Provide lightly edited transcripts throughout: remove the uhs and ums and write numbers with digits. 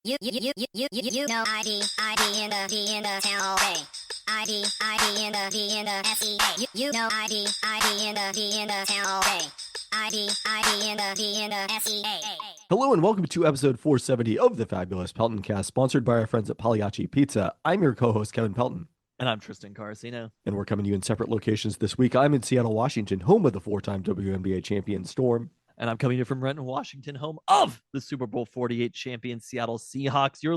You know ID in the town all day. ID in the SEA. You know ID in the town all day. ID in the SEA. Hello and welcome to episode 470 of the fabulous Peltoncast, sponsored by our friends at Pagliacci Pizza. I'm your co-host, Kevin Pelton. And I'm Tristan Carcino. And we're coming to you in separate locations this week. I'm in Seattle, Washington, home of the four-time WNBA champion Storm. And I'm coming to you from Renton, Washington, home of the Super Bowl 48 champion Seattle Seahawks. You're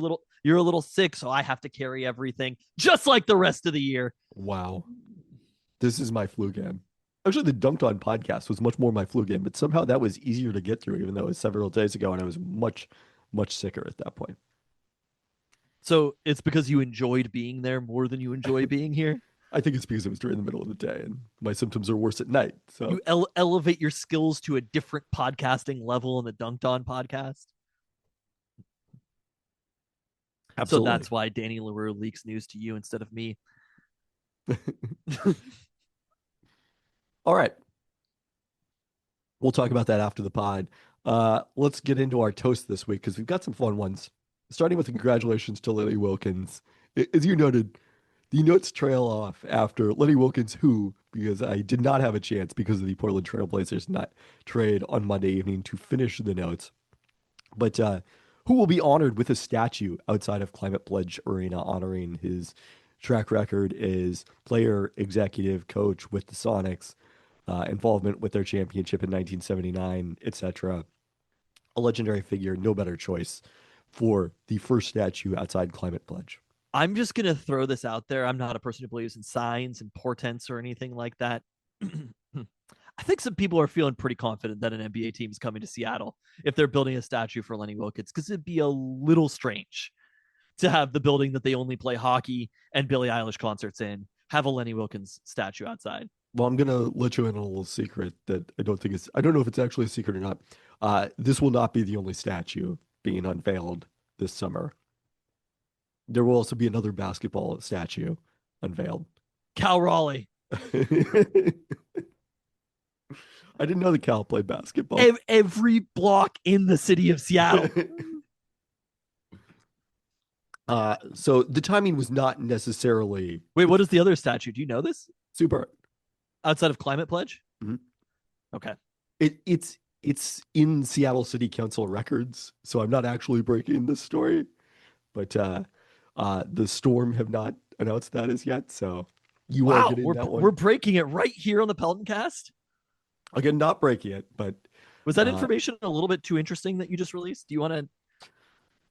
a little sick, so I have to carry everything, just like the rest of the year. Wow. This is my flu game. Actually, the Dunked On podcast was much more my flu game, but somehow that was easier to get through, even though it was several days ago, and I was much, much sicker at that point. So it's because you enjoyed being there more than you enjoy being here? I think it's because it was during the middle of the day, and my symptoms are worse at night. So you elevate your skills to a different podcasting level in the Dunked On podcast. Absolutely. So that's why Danny LaRue leaks news to you instead of me. All right. We'll talk about that after the pod. Let's get into our toast this week because we've got some fun ones. Starting with congratulations to Lenny Wilkens. As you noted, the notes trail off after Lenny Wilkens, who, because I did not have a chance because of the Portland Trail Blazers not trade on Monday evening to finish the notes, but who will be honored with a statue outside of Climate Pledge Arena honoring his track record as player, executive, coach with the Sonics, involvement with their championship in 1979, etc. A legendary figure, no better choice for the first statue outside Climate Pledge. I'm just going to throw this out there. I'm not a person who believes in signs and portents or anything like that. I think some people are feeling pretty confident that an NBA team is coming to Seattle if they're building a statue for Lenny Wilkens, because it'd be a little strange to have the building that they only play hockey and Billie Eilish concerts in have a Lenny Wilkens statue outside. Well, I'm going to let you in on a little secret that I don't know if it's actually a secret or not. This will not be the only statue being unveiled this summer. There will also be another basketball statue unveiled. Cal Raleigh. I didn't know that Cal played basketball. Every block in the city of Seattle. So the timing was not necessarily... Wait, what is the other statue? Do you know this? Super. Outside of Climate Pledge? Mm-hmm. Okay. It's in Seattle City Council records, so I'm not actually breaking this story, but the Storm have not announced that as yet, so you are getting that one. We're breaking it right here on the Peltoncast? Again, not breaking it, but... Was that information a little bit too interesting that you just released? Do you want to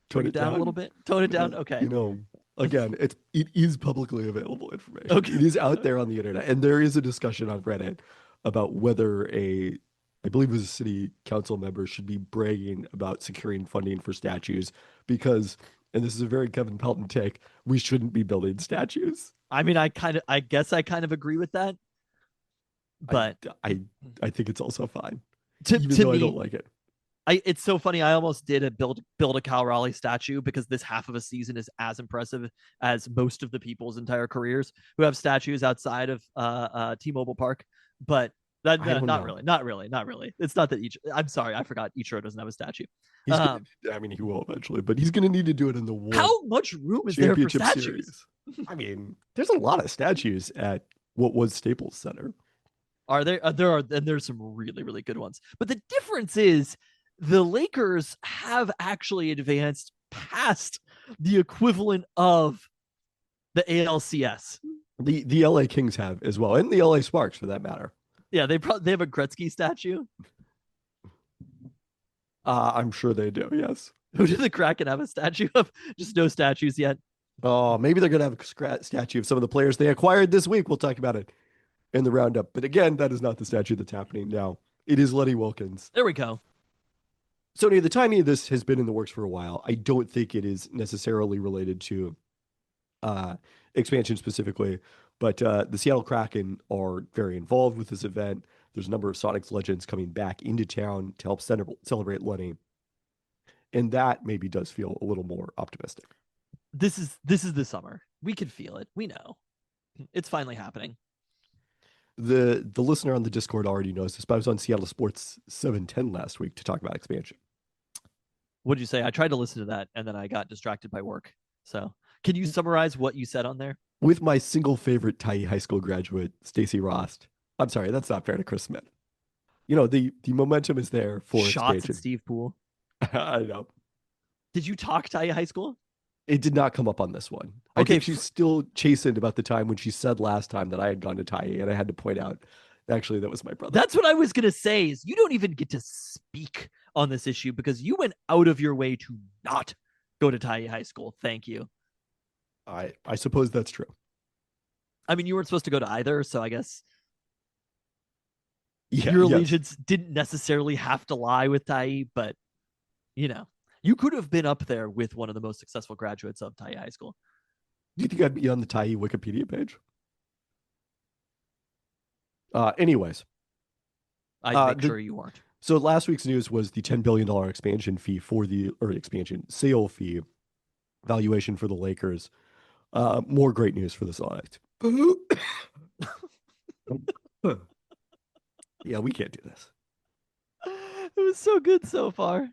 tone it down a little bit? Tone it down? Okay. Again, it is publicly available information. Okay. It is out there on the internet, and there is a discussion on Reddit about whether I believe it was a city council member should be bragging about securing funding for statues because, and this is a very Kevin Pelton take, we shouldn't be building statues. I mean, I guess I kind of agree with that, but I think it's also fine, even though me, I don't like it. It's so funny. I almost did build a Cal Raleigh statue because this half of a season is as impressive as most of the people's entire careers who have statues outside of T-Mobile Park, but. Not really. It's not that I'm sorry, I forgot Ichiro doesn't have a statue. He will eventually, but he's going to need to do it in the World How much room is there for statues? Series. I mean, there's a lot of statues at what was Staples Center. Are there? There's some really, really good ones. But the difference is the Lakers have actually advanced past the equivalent of the ALCS. The LA Kings have as well, and the LA Sparks for that matter. Yeah, they have a Gretzky statue. I'm sure they do, yes. Who did the Kraken have a statue of? Just no statues yet. Oh, maybe they're going to have a statue of some of the players they acquired this week. We'll talk about it in the roundup. But again, that is not the statue that's happening now. It is Lenny Wilkens. There we go. So the timing of this has been in the works for a while. I don't think it is necessarily related to expansion specifically. But the Seattle Kraken are very involved with this event. There's a number of Sonics legends coming back into town to help celebrate Lenny. And that maybe does feel a little more optimistic. This is the summer. We can feel it. We know. It's finally happening. The listener on the Discord already knows this, but I was on Seattle Sports 710 last week to talk about expansion. What did you say? I tried to listen to that and then I got distracted by work. So, can you summarize what you said on there? With my single favorite Tyee High School graduate, Stacy Rost. I'm sorry, that's not fair to Chris Smith. The momentum is there for Shots at expansion. Steve Poole. I know. Did you talk Tyee High School? It did not come up on this one. I Okay, think she's still chastened about the time when she said last time that I had gone to Tyee, and I had to point out, actually, that was my brother. That's what I was gonna say. Is you don't even get to speak on this issue because you went out of your way to not go to Tyee High School. Thank you. I suppose that's true. I mean, you weren't supposed to go to either, so I guess Yeah, your yes. allegiance didn't necessarily have to lie with Tyee, but you could have been up there with one of the most successful graduates of Tyee High School. Do you think I'd be on the Tyee Wikipedia page? Anyways, I'd make sure you weren't. so last week's news was the $10 billion expansion fee sale fee valuation for the Lakers. More great news for the Celtics. Yeah, we can't do this. It was so good so far.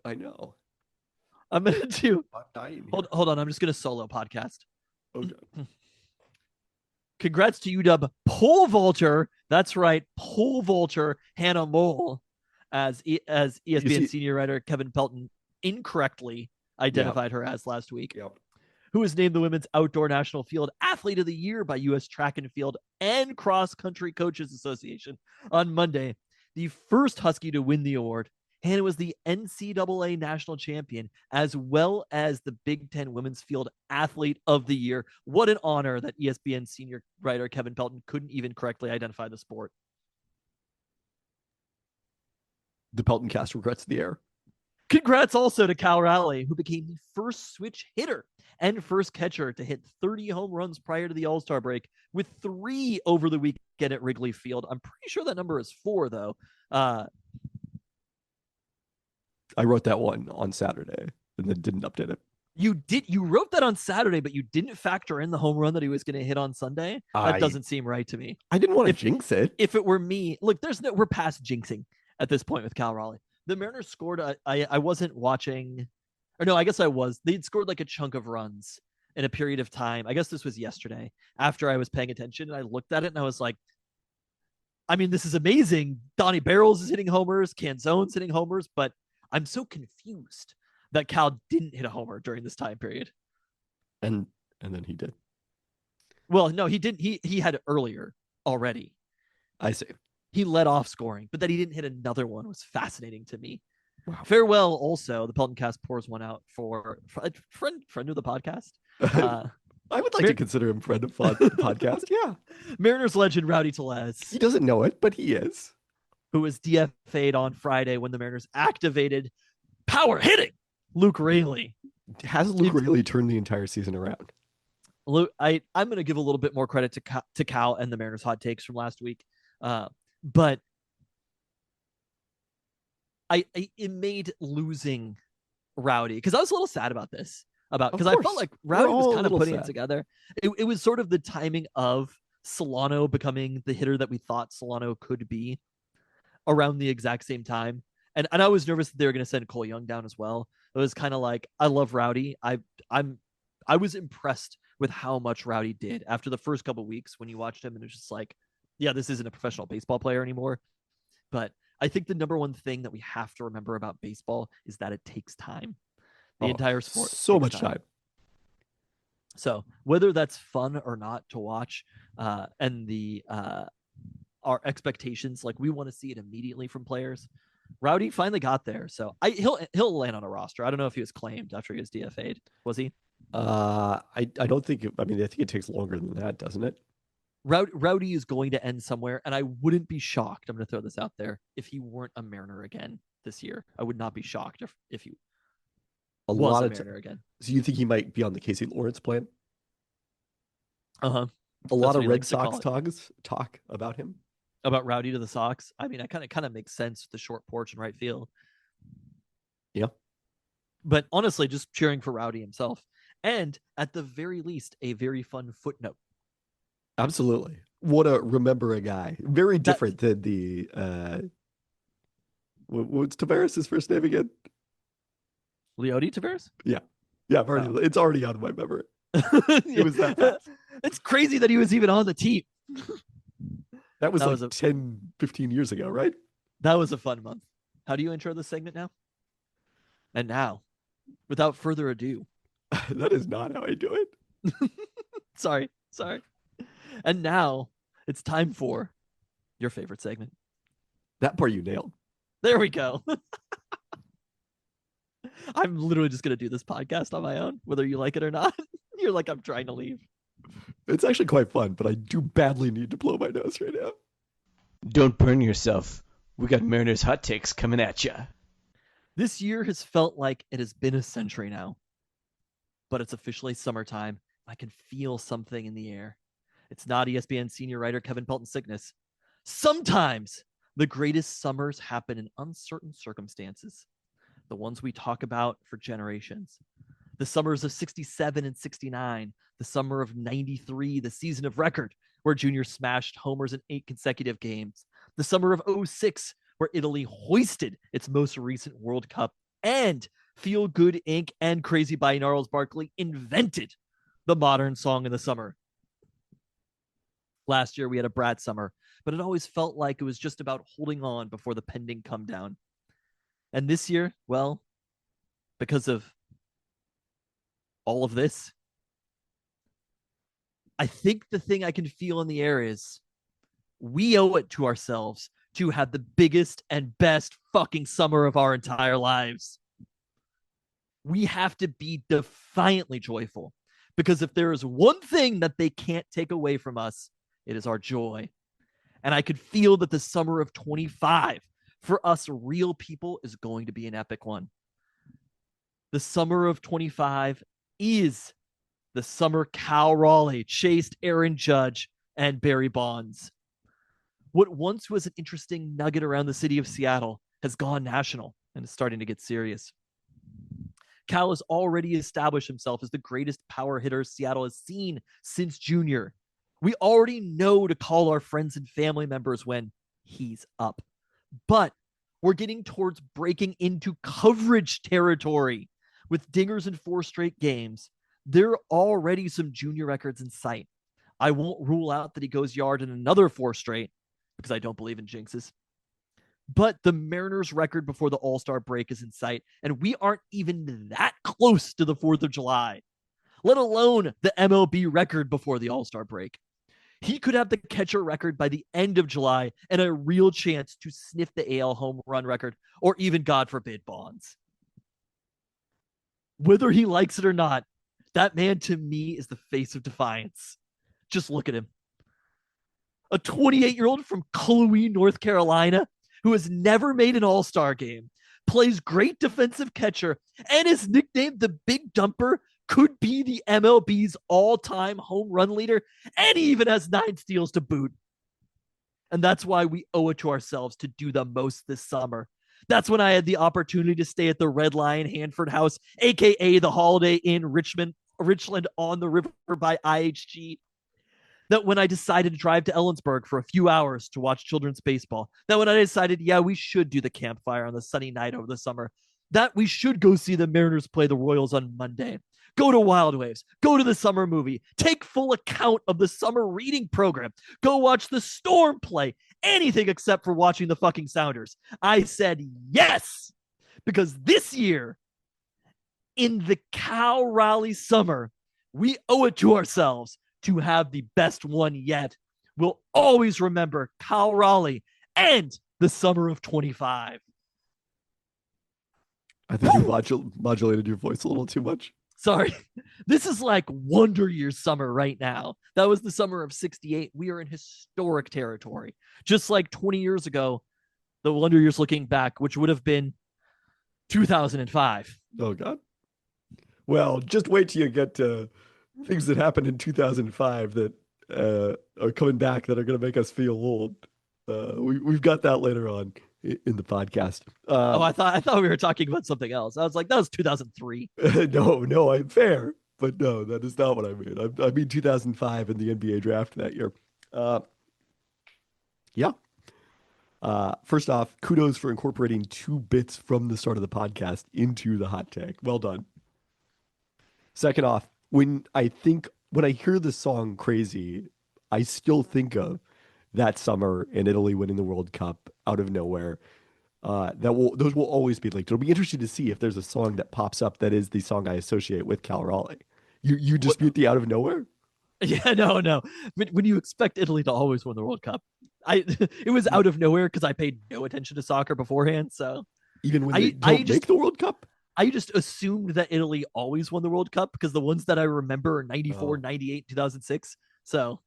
I know. I'm gonna do. I'm dying here. Hold on. I'm just gonna solo podcast. Okay. Congrats to UW pole vaulter. That's right, pole vaulter Hannah Mole, as ESPN senior writer Kevin Pelton incorrectly identified her as last week. Yep. Who was named the Women's Outdoor National Field Athlete of the Year by U.S. Track and Field and Cross Country Coaches Association on Monday. The first Husky to win the award. Hannah was the NCAA national champion, as well as the Big Ten Women's Field Athlete of the Year. What an honor that ESPN senior writer Kevin Pelton couldn't even correctly identify the sport. The Peltoncast regrets the error. Congrats also to Cal Raleigh, who became the first switch hitter and first catcher to hit 30 home runs prior to the All-Star break, with 3 over the weekend at Wrigley Field. I'm pretty sure that number is 4, though. I wrote that one on Saturday and then didn't update it. You wrote that on Saturday, but you didn't factor in the home run that he was going to hit on Sunday. That doesn't seem right to me. I didn't want to jinx it. If it were me, look, we're past jinxing at this point with Cal Raleigh. The Mariners scored. I wasn't watching, or no, I guess I was. They'd scored like a chunk of runs in a period of time. I guess this was yesterday after I was paying attention, and I looked at it and I was like, I mean, this is amazing. Donnie Barrels is hitting homers, Canzone's hitting homers, but I'm so confused that Cal didn't hit a homer during this time period. And then he did. Well, no, he didn't. He had earlier already. I see. He led off scoring, but that he didn't hit another one was fascinating to me. Wow. Farewell. Also, the Peltoncast pours one out for a friend of the podcast. I would like to consider him friend of the podcast. Yeah. Mariners legend Rowdy Tellez. He doesn't know it, but he is. Who was DFA'd on Friday when the Mariners activated power hitting Luke Raley. Has Luke Raley turned the entire season around? Luke, I'm going to give a little bit more credit to Cal and the Mariners hot takes from last week. But it made losing Rowdy, because I was a little sad about this, because I felt like Rowdy was kind of putting it together. It was sort of the timing of Solano becoming the hitter that we thought Solano could be around the exact same time. And I was nervous that they were going to send Cole Young down as well. It was kind of like, I love Rowdy. I was impressed with how much Rowdy did after the first couple of weeks when you watched him, and it's just like, yeah, this isn't a professional baseball player anymore. But I think the number one thing that we have to remember about baseball is that it takes time. The entire sport. So much time. So whether that's fun or not to watch, and our expectations, like we want to see it immediately from players. Rowdy finally got there, so he'll land on a roster. I don't know if he was claimed after he was DFA'd. Was he? I don't think. I think it takes longer than that, doesn't it? Rowdy is going to end somewhere, and I wouldn't be shocked. I'm going to throw this out there. If he weren't a Mariner again this year, I would not be shocked if he was a Mariner again. So you think he might be on the Casey Lawrence plan? Uh-huh. A lot of Red Sox talk about him. About Rowdy to the Sox. I mean, I kind of makes sense with the short porch and right field. Yeah. But honestly, just cheering for Rowdy himself. And at the very least, a very fun footnote. Absolutely. What a remember a guy. Very different than the what's Tavares' first name again? Leody Tavares? Yeah, I've already. Oh. It's already out of my memory. It was that fast. It's crazy that he was even on the team. That was That like was 10, 15 years ago, right? That was a fun month. How do you intro this segment now? And now, without further ado, That is not how I do it. sorry. And now it's time for your favorite segment. That part you nailed. There we go. I'm literally just going to do this podcast on my own, whether you like it or not. You're like, I'm trying to leave. It's actually quite fun, but I do badly need to blow my nose right now. Don't burn yourself. We got Mariners hot takes coming at ya. This year has felt like it has been a century now, but it's officially summertime. I can feel something in the air. It's not ESPN senior writer Kevin Pelton's sickness. Sometimes the greatest summers happen in uncertain circumstances, the ones we talk about for generations. The summers of 67 and 69, the summer of 93, the season of record, where Junior smashed homers in 8 consecutive games. The summer of 06, where Italy hoisted its most recent World Cup, and Feel Good Inc. and Crazy by Gnarls Barkley invented the modern song in the summer. Last year, we had a Brad summer, but it always felt like it was just about holding on before the pending come down. And this year, well, because of all of this, I think the thing I can feel in the air is we owe it to ourselves to have the biggest and best fucking summer of our entire lives. We have to be defiantly joyful, because if there is one thing that they can't take away from us, it is our joy. And I could feel that the summer of 25 for us real people is going to be an epic one. The summer of 25 is the summer Cal Raleigh chased Aaron Judge and Barry Bonds. What once was an interesting nugget around the city of Seattle has gone national and is starting to get serious. Cal has already established himself as the greatest power hitter Seattle has seen since Junior. We already know to call our friends and family members when he's up. But we're getting towards breaking into coverage territory. With dingers in 4 straight games, there are already some Junior records in sight. I won't rule out that he goes yard in another 4 straight, because I don't believe in jinxes. But the Mariners record before the All-Star break is in sight, and we aren't even that close to the 4th of July, let alone the MLB record before the All-Star break. He could have the catcher record by the end of July and a real chance to sniff the AL home run record, or even, God forbid, Bonds. Whether he likes it or not, that man to me is the face of defiance. Just look at him. A 28-year-old from Cullowhee, North Carolina, who has never made an All-Star game, plays great defensive catcher, and is nicknamed the Big Dumper, could be the MLB's all-time home run leader, and he even has 9 steals to boot. And that's why we owe it to ourselves to do the most this summer. That's when I had the opportunity to stay at the Red Lion Hanford House, aka the Holiday Inn Richland on the River by IHG. That when I decided to drive to Ellensburg for a few hours to watch children's baseball. That when I decided, yeah, we should do the campfire on the sunny night over the summer. That we should go see the Mariners play the Royals on Monday. Go to Wild Waves. Go to the summer movie. Take full account of the summer reading program. Go watch the Storm play. Anything except for watching the fucking Sounders. I said yes, because this year, in the Cal Raleigh summer, we owe it to ourselves to have the best one yet. We'll always remember Cal Raleigh and the summer of 25. I think you modulated your voice a little too much. Sorry. This is like Wonder Year summer right now. That was the summer of 68. We are in historic territory. Just like 20 years ago, the Wonder Years looking back, which would have been 2005. Oh, God. Well, just wait till you get to things that happened in 2005 that are coming back that are going to make us feel old. We've got that later on in the podcast. I thought we were talking about something else. I was like, that was 2003. No, I'm fair, but no, that is not what I mean. I mean 2005 and the NBA draft that year. Yeah. First off, kudos for incorporating 2 bits from the start of the podcast into the hot take. Well done. Second off, when I hear the song Crazy, I still think of that summer in Italy winning the World Cup out of nowhere. Those will always be linked. It'll be interesting to see if there's a song that pops up that is the song I associate with Cal Raleigh. You dispute the out of nowhere? Yeah, no. When you expect Italy to always win the World Cup, it was out of nowhere because I paid no attention to soccer beforehand. So Even when I- they I don't just- make the World Cup? I just assumed that Italy always won the World Cup because the ones that I remember are 94, Oh. 98, 2006. So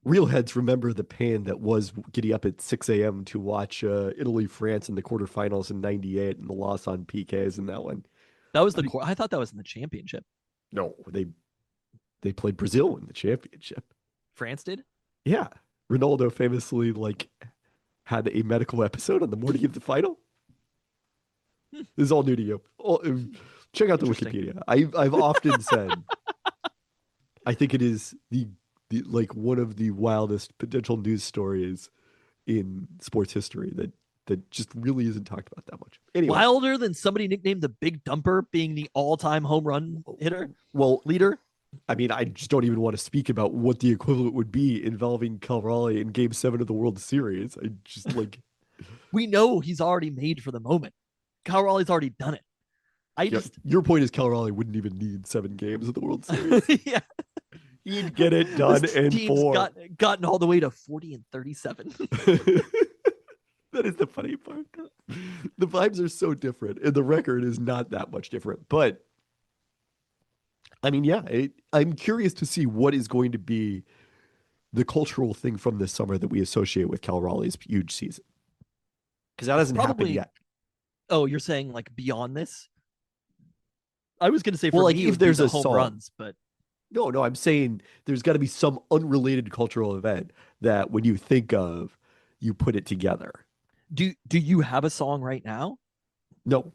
Real heads remember the pain that was getting up at 6 a.m. to watch Italy France in the quarterfinals in '98 and the loss on PKs in that one. that was I thought that was in the championship. No, they played Brazil in the championship. France did. Yeah, Ronaldo famously had a medical episode on the morning of the final. This is all new to you. Check out the Interesting. Wikipedia. I've often said I think it is the one of the wildest potential news stories in sports history that just really isn't talked about that much. Anyway, Wilder than somebody nicknamed the Big Dumper being the all-time home run hitter well, leader. I mean, I just don't even want to speak about what the equivalent would be involving Cal Raleigh in Game 7 of the World Series. I just We know he's already made for the moment. Kyle Raleigh's already done it. your point is Cal Raleigh wouldn't even need 7 games of the World Series. Yeah, He'd get it done this in team's 4. gotten all the way to 40 and 37. That is the funny part. The vibes are so different, and the record is not that much different. But I mean, yeah, I'm curious to see what is going to be the cultural thing from this summer that we associate with Cal Raleigh's huge season, because that hasn't happened Probably- yet. Oh, you're saying like beyond this? I was gonna say for Well, like, me, if it would be there's the a home song. runs, but No, I'm saying there's got to be some unrelated cultural event that when you think of, you put it together. do you have a song right now? No,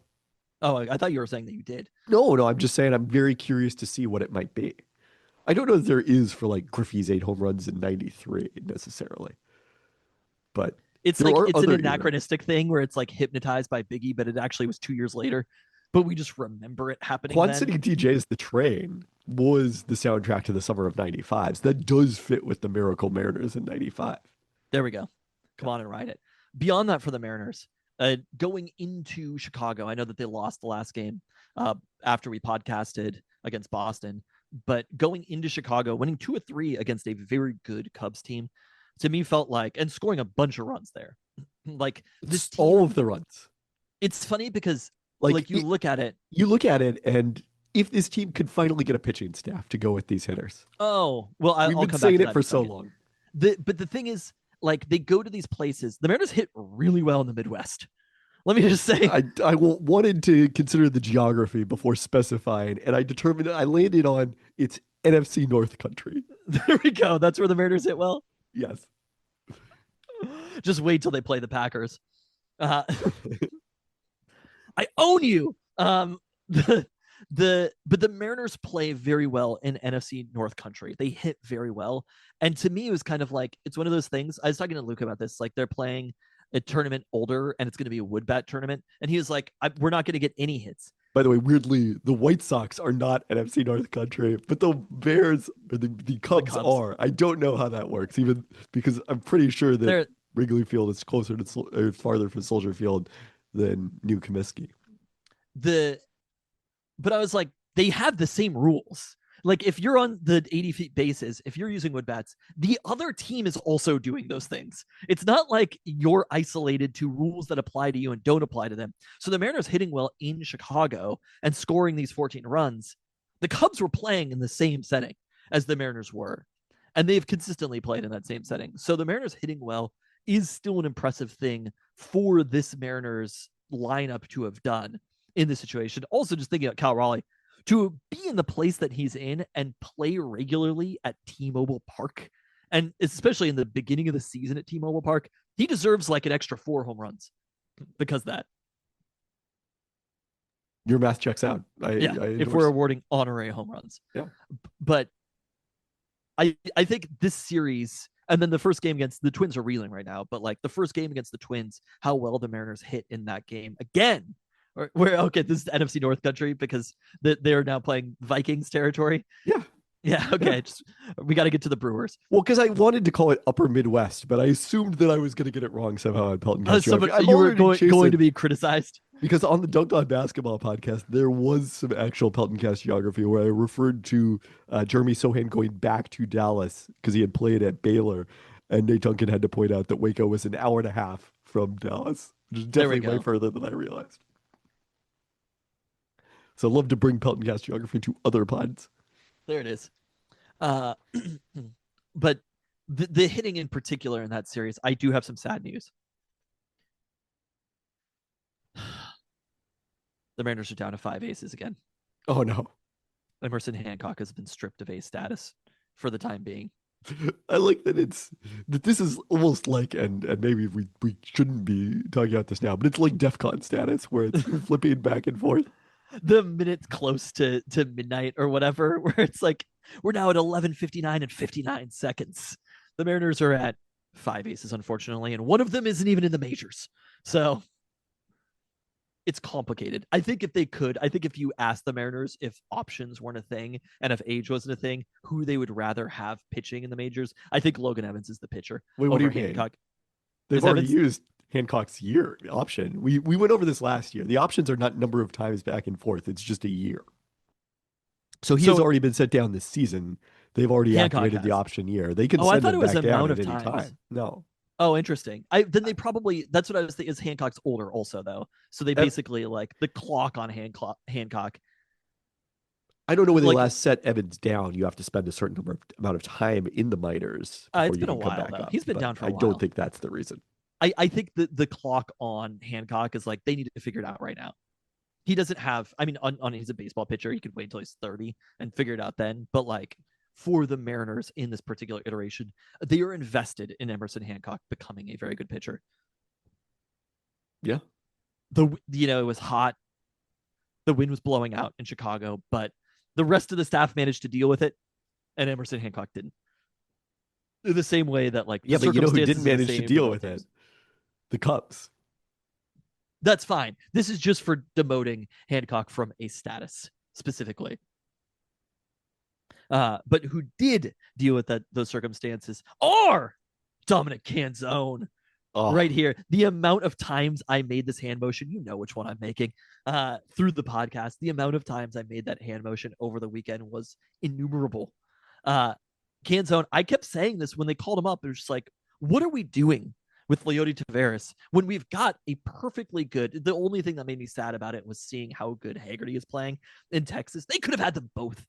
Oh, I thought you were saying that you did. no, I'm just saying I'm very curious to see what it might be. I don't know if there is for like Griffey's 8 home runs in '93 necessarily, but It's There like are it's an other eras. anachronistic thing where it's like hypnotized by Biggie, but it actually was 2 years later. But we just remember it happening. Quad then. City DJ's The Train was the soundtrack to the summer of '95. So that does fit with the Miracle Mariners in '95. There we go. Come on and ride it. Beyond that, for the Mariners, going into Chicago, I know that they lost the last game after we podcasted against Boston, but going into Chicago, winning 2 of 3 against a very good Cubs team, to me felt like, and scoring a bunch of runs there. Like this team, All of the runs. it's funny because like you look at it. You look at it, and if this team could finally get a pitching staff to go with these hitters, Oh, well, we've I'll been come back saying to it that for in a so second. long. But the thing is, like, they go to these places. The Mariners hit really well in the Midwest. Let me just say, I wanted to consider the geography before specifying, and I landed on it's NFC North country. there we go. That's where the Mariners hit well. Yes. Just wait till they play the Packers. I own you. But the Mariners play very well in NFC North country. They hit very well, and to me, it was kind of like it's one of those things. I was talking to Luke about this. Like they're playing a tournament older, and it's going to be a wood bat tournament, and he was like, "We're not going to get any hits." By the way, weirdly, the White Sox are not NFC North country, but the Bears or the Cubs Cubs. are. I don't know how that works, even because I'm pretty sure that They're Wrigley Field is closer to or farther from Soldier Field than New Comiskey. But I was like, they have the same rules. Like if you're on the 80 feet bases, if you're using wood bats, the other team is also doing those things. It's not like you're isolated to rules that apply to you and don't apply to them. So the Mariners hitting well in Chicago and scoring these 14 runs. The Cubs were playing in the same setting as the Mariners were, and they've consistently played in that same setting. So the Mariners hitting well is still an impressive thing for this Mariners lineup to have done in this situation. Also, just thinking about Cal Raleigh, to be in the place that he's in and play regularly at T-Mobile Park, and especially in the beginning of the season at T-Mobile Park, he deserves like an extra 4 home runs because of that. Your math checks out. I If endorse. we're awarding honorary home runs. Yeah. But I think this series, And then the first game against the Twins are reeling right now, but like the first game against the Twins, how well the Mariners hit in that game again. Where okay, this is NFC North country because they're now playing Vikings territory. Yeah. Yeah, okay. Yeah. Just we got to get to the Brewers. Well, because I wanted to call it Upper Midwest, but I assumed that I was going to get it wrong somehow on Peltoncast. You were going to be criticized. Because on the Dunked On Basketball podcast, there was some actual Peltoncast geography where I referred to Jeremy Sohan going back to Dallas because he had played at Baylor, and Nate Duncan had to point out that Waco was an hour and a half from Dallas, which is definitely way further than I realized. So I love to bring Peltoncast geography to other pods. There it is. But the hitting in particular in that series, I do have some sad news. The Mariners are down to 5 aces again. Oh, no. Emerson Hancock has been stripped of ace status for the time being. I like that this is almost like, and maybe we shouldn't be talking about this now, but it's like DEFCON status where it's flipping back and forth. The minute close to midnight or whatever, where it's like, we're now at 11:59 and 59 seconds. The Mariners are at 5 aces, unfortunately, and one of them isn't even in the majors. So it's complicated. I think if you asked the Mariners if options weren't a thing and if age wasn't a thing, who they would rather have pitching in the majors, I think Logan Evans is the pitcher. Wait, what do you Hancock. mean? They've already used Hancock's year option. We went over this last year. The options are not number of times back and forth. It's just a year. So he has already been set down this season. They've already activated the option year. They can send him back down at any time. No. Oh, interesting. Then they probably, that's what I was thinking, is Hancock's older also though. So they basically like the clock on Hancock. I don't know when they last set Evans down. You have to spend a certain amount of time in the minors. It's been a while though. He's been down for a while. I don't think that's the reason. I think the clock on Hancock is like, they need to figure it out right now. He doesn't have, I mean, he's a baseball pitcher. He could wait until he's 30 and figure it out then. But like for the Mariners in this particular iteration, they are invested in Emerson Hancock becoming a very good pitcher. Yeah. It was hot. The wind was blowing out in Chicago, but the rest of the staff managed to deal with it, and Emerson Hancock didn't. The same way that like, yeah, but you know who didn't manage to deal with it? The Cubs. That's fine. This is just for demoting Hancock from a status specifically. But who did deal with those circumstances are Dominic Canzone. Right here. The amount of times I made this hand motion, you know which one I'm making, through the podcast, the amount of times I made that hand motion over the weekend was innumerable. Canzone, I kept saying this when they called him up. It was just like, what are we doing with Leody Taveras when we've got a perfectly good, the only thing that made me sad about it was seeing how good Haggerty is playing in Texas. They could have had them both.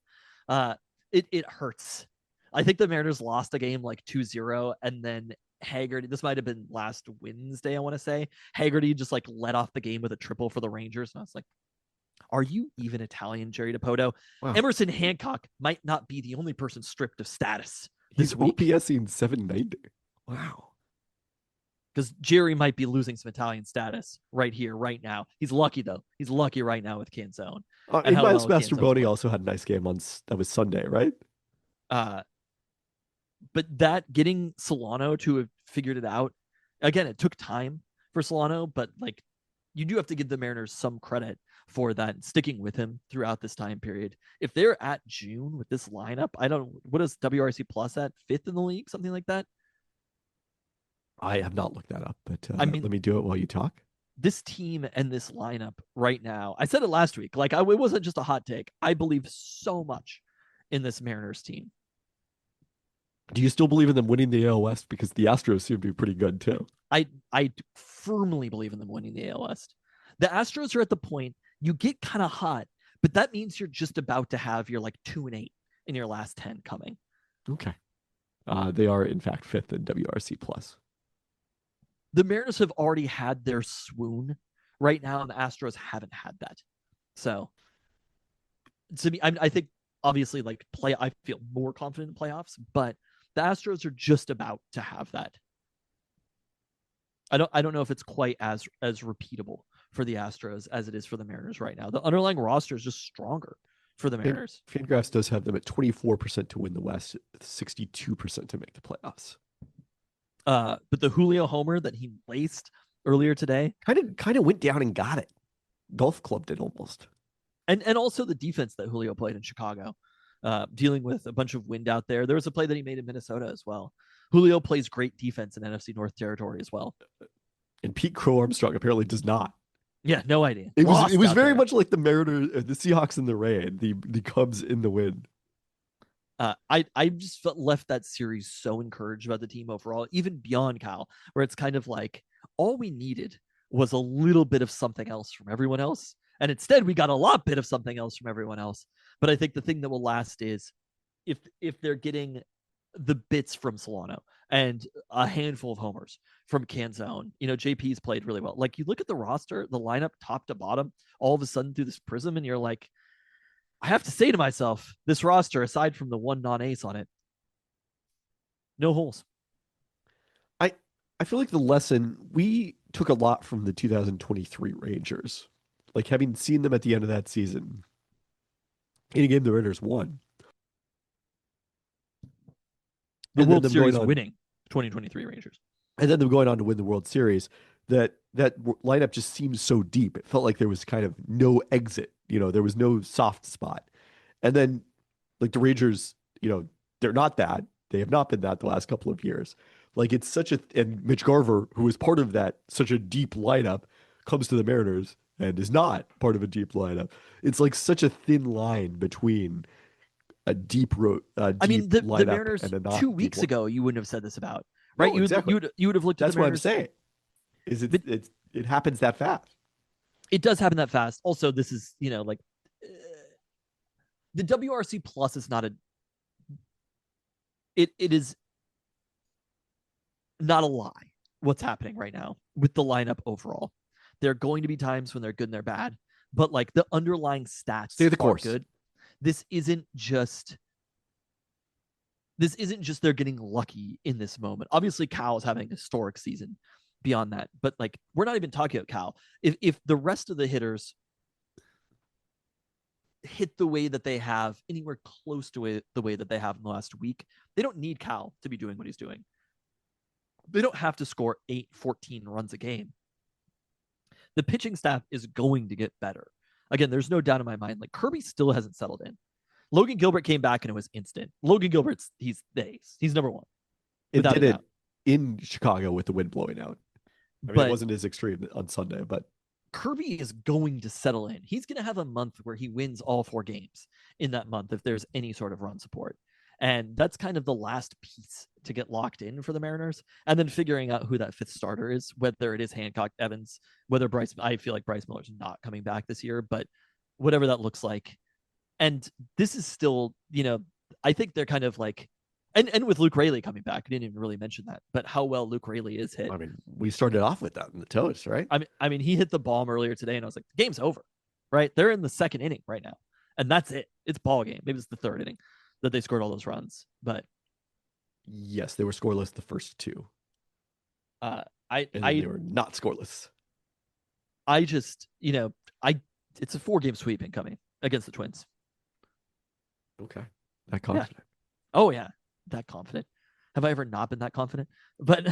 It hurts. I think the Mariners lost a game like 2-0, and then Haggerty, this might have been last Wednesday, I want to say, Haggerty just like let off the game with a triple for the Rangers. And I was like, are you even Italian, Jerry Dipoto? Wow. Emerson Hancock might not be the only person stripped of status this week. He's OPSing 790. Wow. Because Jerry might be losing some Italian status right here, right now. He's lucky, though. He's lucky right now with Canzone. And Miles Mastrobuoni also had a nice game that was Sunday, right? But getting Solano to have figured it out, again, it took time for Solano, but like you do have to give the Mariners some credit for that, sticking with him throughout this time period. If they're at June with this lineup, what is WRC Plus at? 5th in the league, something like that? I have not looked that up, but let me do it while you talk. This team and this lineup right now, I said it last week, like it wasn't just a hot take. I believe so much in this Mariners team. Do you still believe in them winning the AL West? Because the Astros seem to be pretty good too. I firmly believe in them winning the AL West. The Astros are at the point you get kind of hot, but that means you're just about to have your like 2-8 in your last 10 coming. Okay. They are in fact 5th in WRC Plus. The Mariners have already had their swoon right now, and the Astros haven't had that. So to me, I think obviously like I feel more confident in playoffs, but the Astros are just about to have that. I don't know if it's quite as repeatable for the Astros as it is for the Mariners right now. The underlying roster is just stronger for the Mariners. Fangraphs does have them at 24% to win the West, 62% to make the playoffs. But the Julio homer that he laced earlier today, Kind of went down and got it. Golf clubbed it almost. and also the defense that Julio played in Chicago, dealing with a bunch of wind out there. There was a play that he made in Minnesota as well. Julio plays great defense in NFC North territory as well. And Pete Crow Armstrong apparently does not. Yeah, no idea. It was Lost out very there. much like the Mariners, the Seahawks in the rain, the Cubs in the wind. I just left that series so encouraged about the team overall, even beyond Cal, where it's kind of like all we needed was a little bit of something else from everyone else. And instead we got a lot bit of something else from everyone else. But I think the thing that will last is if they're getting the bits from Solano and a handful of homers from Canzone. JP's played really well. Like, you look at the roster, the lineup top to bottom, all of a sudden through this prism, and you're like, I have to say to myself, this roster, aside from the one non-ace on it, no holes. I feel like the lesson, we took a lot from the 2023 Rangers. Like, having seen them at the end of that season in a game the Raiders won. The And then World them Series going on- winning 2023 Rangers. And then them going on to win the World Series, that lineup just seemed so deep. It felt like there was kind of no exit. There was no soft spot. And then, like, the Rangers, they're not that. They have not been that the last couple of years. Like, it's and Mitch Garver, who is part of that, such a deep lineup, comes to the Mariners and is not part of a deep lineup. It's like such a thin line between a deep I mean, the lineup Mariners and a not 2 deep weeks one. ago, you wouldn't have said this about, right? No, you exactly. would have looked at That's the what I'm Mariners. saying. It happens that fast. It does happen that fast. Also, this is, like the WRC plus is not it is not a lie what's happening right now with the lineup overall. There are going to be times when they're good and they're bad, but like the underlying stats Stay the are course. good. This isn't just they're getting lucky in this moment. Obviously, Cal is having a historic season beyond that, but like, we're not even talking about Cal. If the rest of the hitters hit the way that they have, anywhere close to the way that they have in the last week, they don't need Cal to be doing what he's doing. They don't have to score 14 runs a game. The pitching staff is going to get better. Again, there's no doubt in my mind. Like, Kirby still hasn't settled in. Logan Gilbert came back and it was instant. Logan Gilbert's he's the ace. He's number one. It Without did a it doubt. in Chicago with the wind blowing out. I mean, But it wasn't as extreme on Sunday, but Kirby is going to settle in. He's going to have a month where he wins all 4 games in that month if there's any sort of run support. And that's kind of the last piece to get locked in for the Mariners. And then figuring out who that 5th starter is, whether it is Hancock, Evans, whether I feel like Bryce Miller's not coming back this year, but whatever that looks like. And this is still, I think they're kind of like, and with Luke Raley coming back, I didn't even really mention that, but how well Luke Raley is hit. I mean, we started off with that in the toast, right? I mean, he hit the bomb earlier today, and I was like, the game's over, right? They're in the 2nd inning right now, and that's it. It's ball game. Maybe it's the 3rd inning that they scored all those runs, but Yes, they were scoreless the first 2, and then they were not scoreless. I just, it's a 4-game sweep incoming against the Twins. Okay, that confident. Oh yeah, that confident. Have I ever not been that confident? But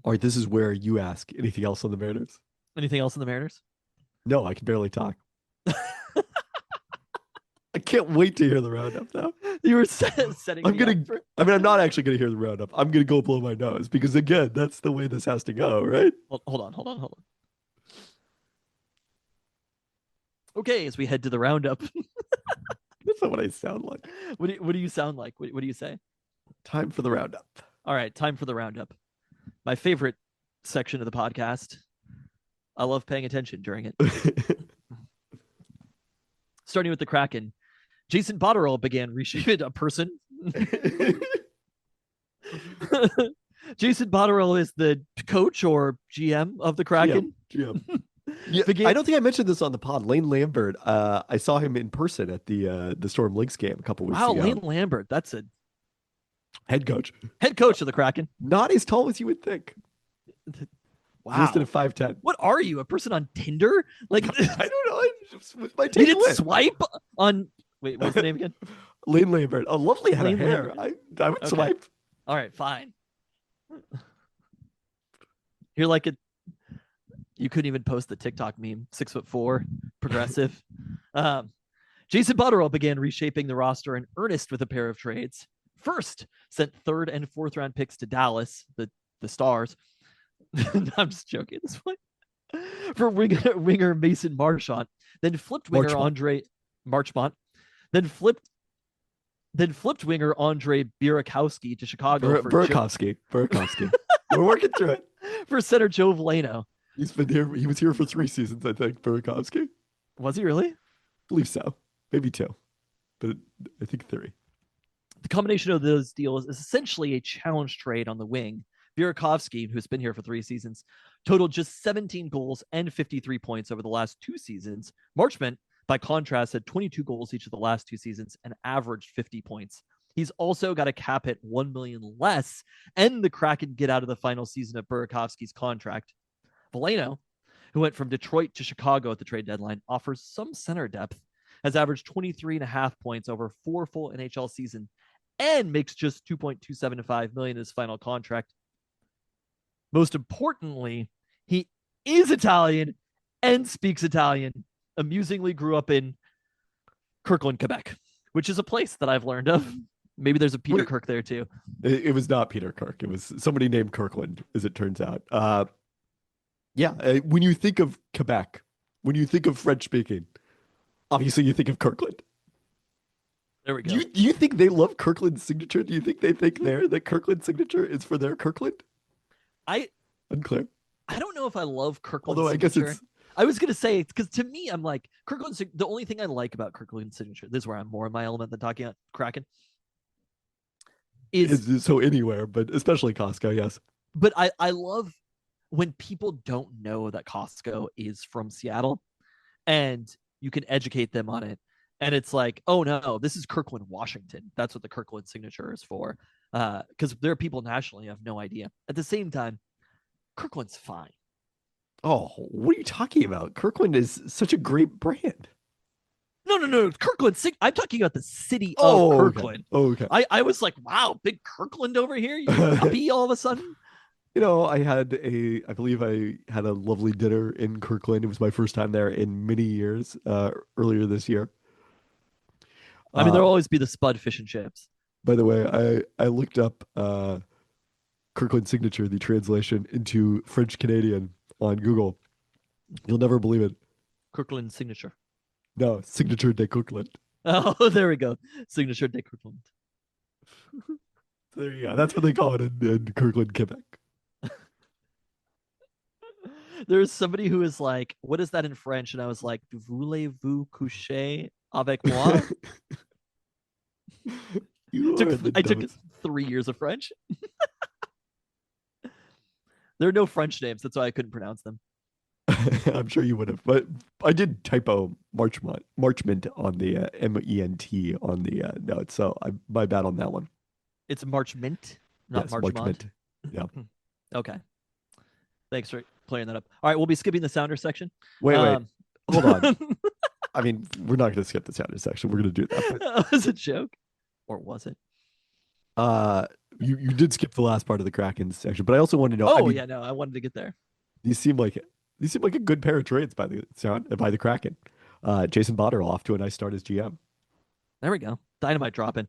All right, this is where you ask anything else on the Mariners. anything else in the Mariners? No, I can barely talk. I can't wait to hear the roundup now. You were setting. I'm me gonna. up for- I mean, I'm not actually gonna hear the roundup. I'm gonna go blow my nose because again, that's the way this has to go, right? Hold on. Okay, as we head to the roundup, That's not what I sound like. what do you sound like? What do you say? Time for the roundup. All right, time for the roundup. My favorite section of the podcast. I love paying attention during it. Starting with the Kraken, Jason Botterill began reshaping a person. Jason Botterill is the coach or GM of the Kraken. GM. Yeah, Began- I don't think I mentioned this on the pod. Lane Lambert. I saw him in person at the Storm Lynx game a couple weeks Wow, ago. Lane Lambert. That's a Head coach. head coach of the Kraken. Not as tall as you would think. Wow. Listed at 5'10". What are you, a person on Tinder? Like, I don't know. My you didn't takeaway. swipe on. What's the name again? Lane Lambert. A lovely head Lane of hair. Lambert. I would Okay. swipe. All right, fine. You're like you couldn't even post the TikTok meme. 6'4", progressive. Jason Butterill began reshaping the roster in earnest with a pair of trades. First, sent third and fourth round picks to Dallas, the Stars. I'm just joking at this point. For winger Mason Marchant, then flipped winger Andre Marchmont, then flipped winger Andre Burakovsky to Chicago Burakovsky. We're working through it. For center Joe Veleno. He's been here. He was here for 3 seasons, I think. Burakovsky. Was he really? I believe so. Maybe 2, but I think 3. The combination of those deals is essentially a challenge trade on the wing. Burakovsky, who's been here for 3 seasons, totaled just 17 goals and 53 points over the last 2 seasons. Marchment, by contrast, had 22 goals each of the last 2 seasons and averaged 50 points. He's also got a cap hit $1 million less, and the Kraken get out of the final season of Burakovsky's contract. Veleno, who went from Detroit to Chicago at the trade deadline, offers some center depth, has averaged 23.5 points over 4 full NHL seasons, and makes just $2.275 million in his final contract. Most importantly, he is Italian and speaks Italian. Amusingly grew up in Kirkland, Quebec, which is a place that I've learned of. Maybe there's a Peter Kirk there too. It was not Peter Kirk. It was somebody named Kirkland, as it turns out. When you think of Quebec, when you think of French speaking, obviously you think of Kirkland. There we go. Do you think they love Kirkland's signature? Do you think they think that Kirkland's signature is for their Kirkland? Unclear. I don't know if I love Kirkland's Although signature. I guess it's... I was going to say, because to me, I'm like, Kirkland's, the only thing I like about Kirkland's signature, this is where I'm more in my element than talking about Kraken, is so anywhere, but especially Costco, yes. But I love when people don't know that Costco is from Seattle and you can educate them on it. And it's like, oh no, this is Kirkland, Washington. That's what the Kirkland signature is for. Because there are people nationally who have no idea. At the same time, Kirkland's fine. Oh, what are you talking about? Kirkland is such a great brand. No. Kirkland. I'm talking about the city of Kirkland. Okay. I was like, wow, big Kirkland over here. You happy all of a sudden? You know, I believe I had a lovely dinner in Kirkland. It was my first time there in many years, earlier this year. I mean, there'll always be the Spud fish and chips. By the way, I looked up Kirkland signature, the translation into French Canadian on Google. You'll never believe it. Kirkland signature. No, signature de Kirkland. Oh, there we go. Signature de Kirkland. There you go. That's what they call it in Kirkland, Quebec. There's somebody who is like, what is that in French? And I was like, voulez-vous coucher avec moi? I took 3 years of French. There are no French names. That's why I couldn't pronounce them. I'm sure you would have. But I did typo Marchment on the MENT on the note. So my bad on that one. It's Marchment, not yes, Marchmont. Yeah. Okay. Thanks for clearing that up. All right, we'll be skipping the sounder section. Wait. Hold on. I mean, we're not going to skip the sounder section. We're going to do that. But... That was a joke. Or was it? You did skip the last part of the Kraken section, but I also wanted to know. I wanted to get there. These seem like a good pair of trades by the Kraken. Jason Botterill off to a nice start as GM. There we go. Dynamite dropping.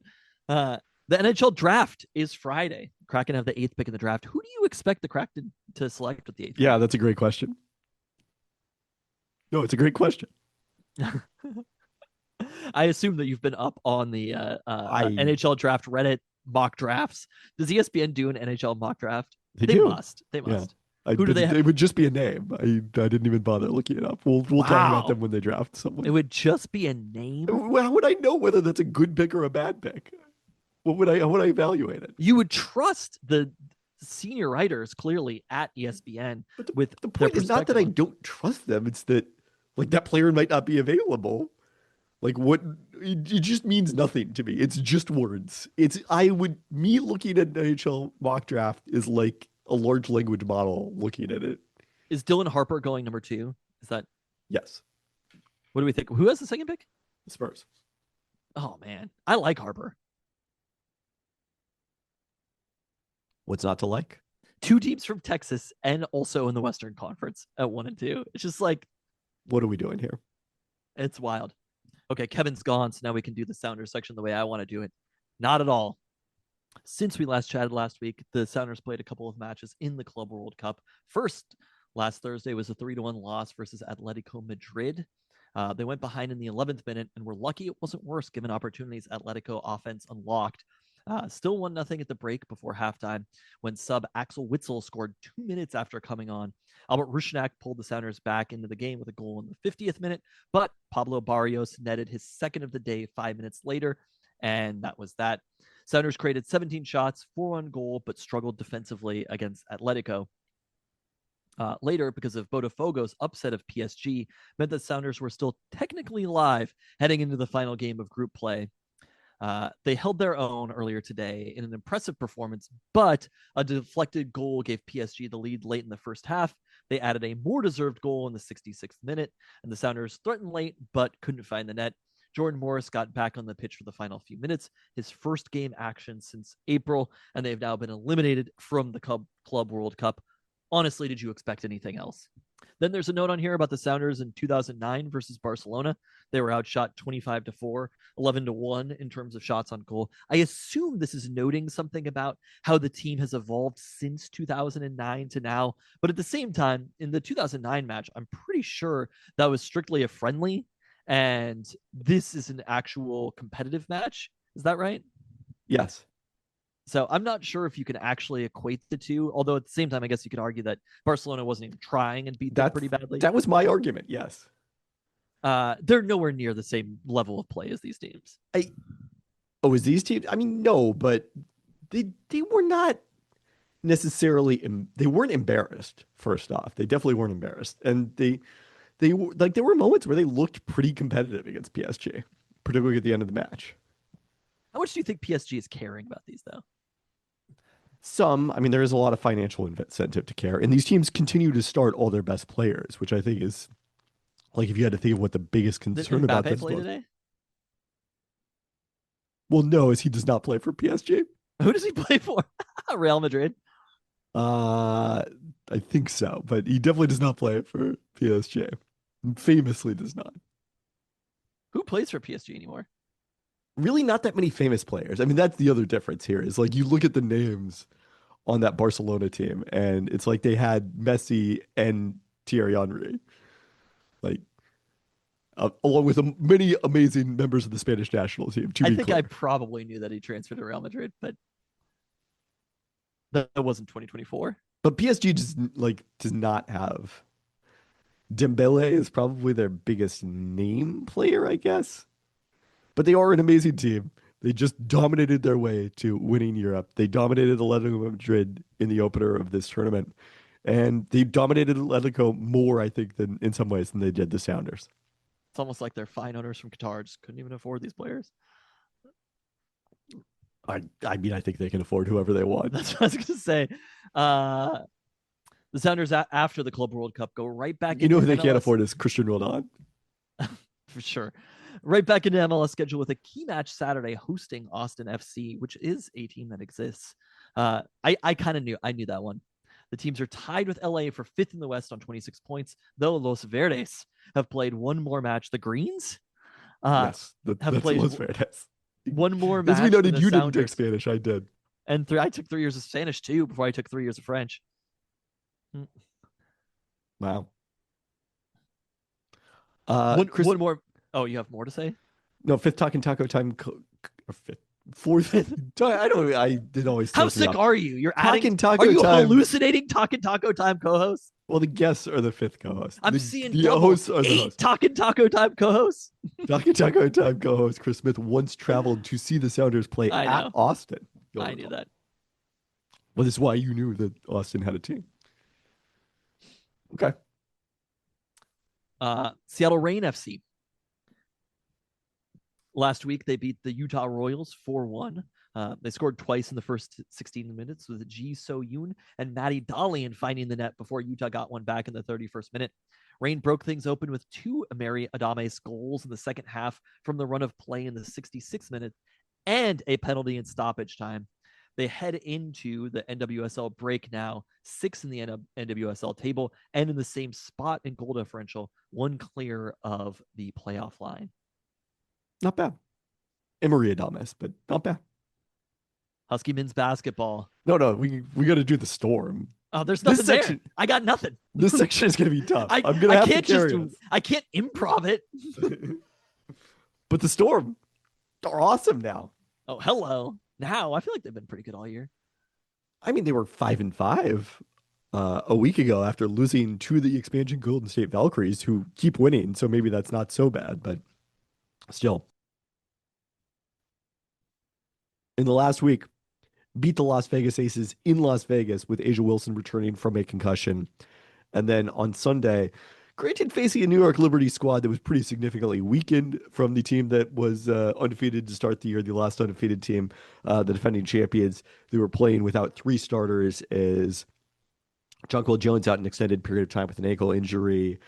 The NHL draft is Friday. Kraken have the 8th pick in the draft. Who do you expect the Kraken to select with the 8th? Yeah, that's a great question. No, it's a great question. I assume that you've been up on the NHL draft Reddit mock drafts. Does ESPN do an NHL mock draft? They must. They must. Yeah. Who do they have? It would just be a name. I didn't even bother looking it up. We'll talk about them when they draft someone. It would just be a name? How would I know whether that's a good pick or a bad pick? How would I evaluate it? You would trust the senior writers clearly at ESPN. But with the point is not that I don't trust them. It's that that player might not be available. It just means nothing to me. It's just words. Me looking at an NHL mock draft is like a large language model looking at it. Is Dylan Harper going number 2? Is that? Yes. What do we think? Who has the second pick? The Spurs. Oh man, I like Harper. What's not to like? 2 teams from Texas and also in the Western Conference at 1 and 2. It's just like, What are we doing here? it's wild. Okay, Kevin's gone, so now we can do the Sounders section the way I want to do it. Not at all. Since we last chatted last week, the Sounders played a couple of matches in the Club World Cup. First, last Thursday was a 3-1 loss versus Atletico Madrid. They went behind in the 11th minute and were lucky it wasn't worse given opportunities Atletico offense unlocked. Still 1-0 at the break before halftime when sub Axel Witsel scored 2 minutes after coming on. Albert Rusnak pulled the Sounders back into the game with a goal in the 50th minute, but Pablo Barrios netted his second of the day 5 minutes later, and that was that. Sounders created 17 shots, 4 on goal, but struggled defensively against Atletico. Later, because of Botafogo's upset of PSG, meant that Sounders were still technically live heading into the final game of group play. They held their own earlier today in an impressive performance, but a deflected goal gave PSG the lead late in the first half. They added a more deserved goal in the 66th minute, and the Sounders threatened late but couldn't find the net. Jordan Morris got back on the pitch for the final few minutes, his first game action since April, and they've now been eliminated from the Club World Cup. Honestly, did you expect anything else? Then there's a note on here about the Sounders in 2009 versus Barcelona. They were outshot 25-4, 11-1 in terms of shots on goal. I assume this is noting something about how the team has evolved since 2009 to now. But at the same time, in the 2009 match, I'm pretty sure that was strictly a friendly, and this is an actual competitive match. Is that right? Yes. So I'm not sure if you can actually equate the two, although at the same time, I guess you could argue that Barcelona wasn't even trying and beat them pretty badly. That was my argument, yes. They're nowhere near the same level of play as these teams. Is these teams? I mean, no, but they were not necessarily, they weren't embarrassed, first off. They definitely weren't embarrassed. And there were moments where they looked pretty competitive against PSG, particularly at the end of the match. How much do you think PSG is caring about these, though? I mean, there is a lot of financial incentive to care. And these teams continue to start all their best players, which I think is, like, if you had to think of what the biggest concern about this play was. Today? Well, no, as he does not play for PSG. Who does he play for? Real Madrid? I think so, but he definitely does not play for PSG. Famously does not. Who plays for PSG anymore? Really not that many famous players. I mean, that's the other difference here is, like, you look at the names on that Barcelona team and it's like they had Messi and Thierry Henry, like, along with many amazing members of the Spanish national team. I think I probably knew that he transferred to Real Madrid, but that wasn't 2024. But PSG does not have. Dembele is probably their biggest name player, I guess. But they are an amazing team. They just dominated their way to winning Europe. They dominated Atletico Madrid in the opener of this tournament. And they dominated Atletico more, I think, than in some ways than they did the Sounders. It's almost like their fine owners from Qatar just couldn't even afford these players. I mean, I think they can afford whoever they want. That's what I was going to say. The Sounders, after the Club World Cup, go right back into You know who they MLS. can't afford is Cristiano Ronaldo. For sure. Right back into MLS schedule with a key match Saturday hosting Austin FC, which is a team that exists. I kind of knew that one. The teams are tied with LA for 5th in the West on 26 points, though Los Verdes have played one more match. The Greens Yes, have played Los Verdes. one more match. As we noted, than the you didn't Sounders. take Spanish. I did. And I took 3 years of Spanish too before I took 3 years of French. Wow. One more. Oh, you have more to say? No, fifth talking taco time. Or fourth. I did always. How sick are you? You're Talking adding. taco Are you time. hallucinating? Talking taco time co-host. Well, the guests are the fifth co-host. I'm the, seeing the double hosts are the 8 hosts. Talking taco time co-hosts. Talking taco time co-host Chris Smith once traveled to see the Sounders play I at know. Austin. I knew that. Well, this is why you knew that Austin had a team. Okay. Seattle Reign FC. Last week, they beat the Utah Royals 4-1. They scored twice in the first 16 minutes with Ji So-yoon and Matty Dalian finding the net before Utah got one back in the 31st minute. Reign broke things open with 2 Emery Adames goals in the second half from the run of play in the 66th minute and a penalty in stoppage time. They head into the NWSL break now 6th in the NWSL table and in the same spot in goal differential, one clear of the playoff line. Not bad. And Maria Damas, but not bad. Husky men's basketball. No, we got to do the Storm. Oh, there's This nothing section- there. I got nothing. This section is going to be tough. I I'm going to have to can't carry us. I can't improv it. But the Storm are awesome now. Oh, hello. Now I feel like they've been pretty good all year. I mean, they were 5-5 a week ago after losing to the expansion Golden State Valkyries, who keep winning. So maybe that's not so bad, but still. In the last week, beat the Las Vegas Aces in Las Vegas with Asia Wilson returning from a concussion. And then on Sunday, granted facing a New York Liberty squad that was pretty significantly weakened from the team that was undefeated to start the year, the last undefeated team, the defending champions. They were playing without 3 starters as Jonquil Jones out an extended period of time with an ankle injury.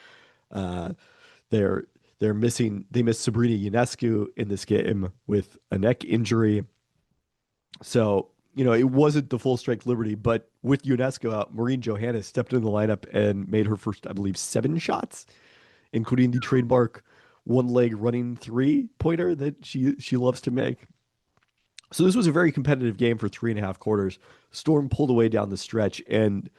They missed Sabrina Ionescu in this game with a neck injury. So, it wasn't the full strength Liberty, but with Ionescu out, Maureen Johannes stepped in the lineup and made her first, I believe, 7 shots, including the trademark one-leg running 3-pointer that she loves to make. So this was a very competitive game for 3.5 quarters. Storm pulled away down the stretch, and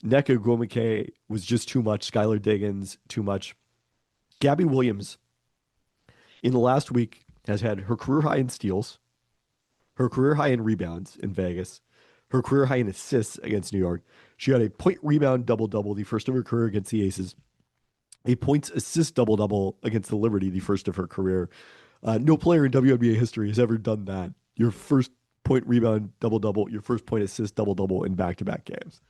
Nneka Ogwumike was just too much. Skylar Diggins, too much. Gabby Williams, in the last week, has had her career high in steals, her career high in rebounds in Vegas, her career high in assists against New York. She had a point rebound double-double, the first of her career against the Aces, a points assist double-double against the Liberty, the first of her career. No player in WNBA history has ever done that. Your first point rebound double-double, your first point assist double-double in back-to-back games.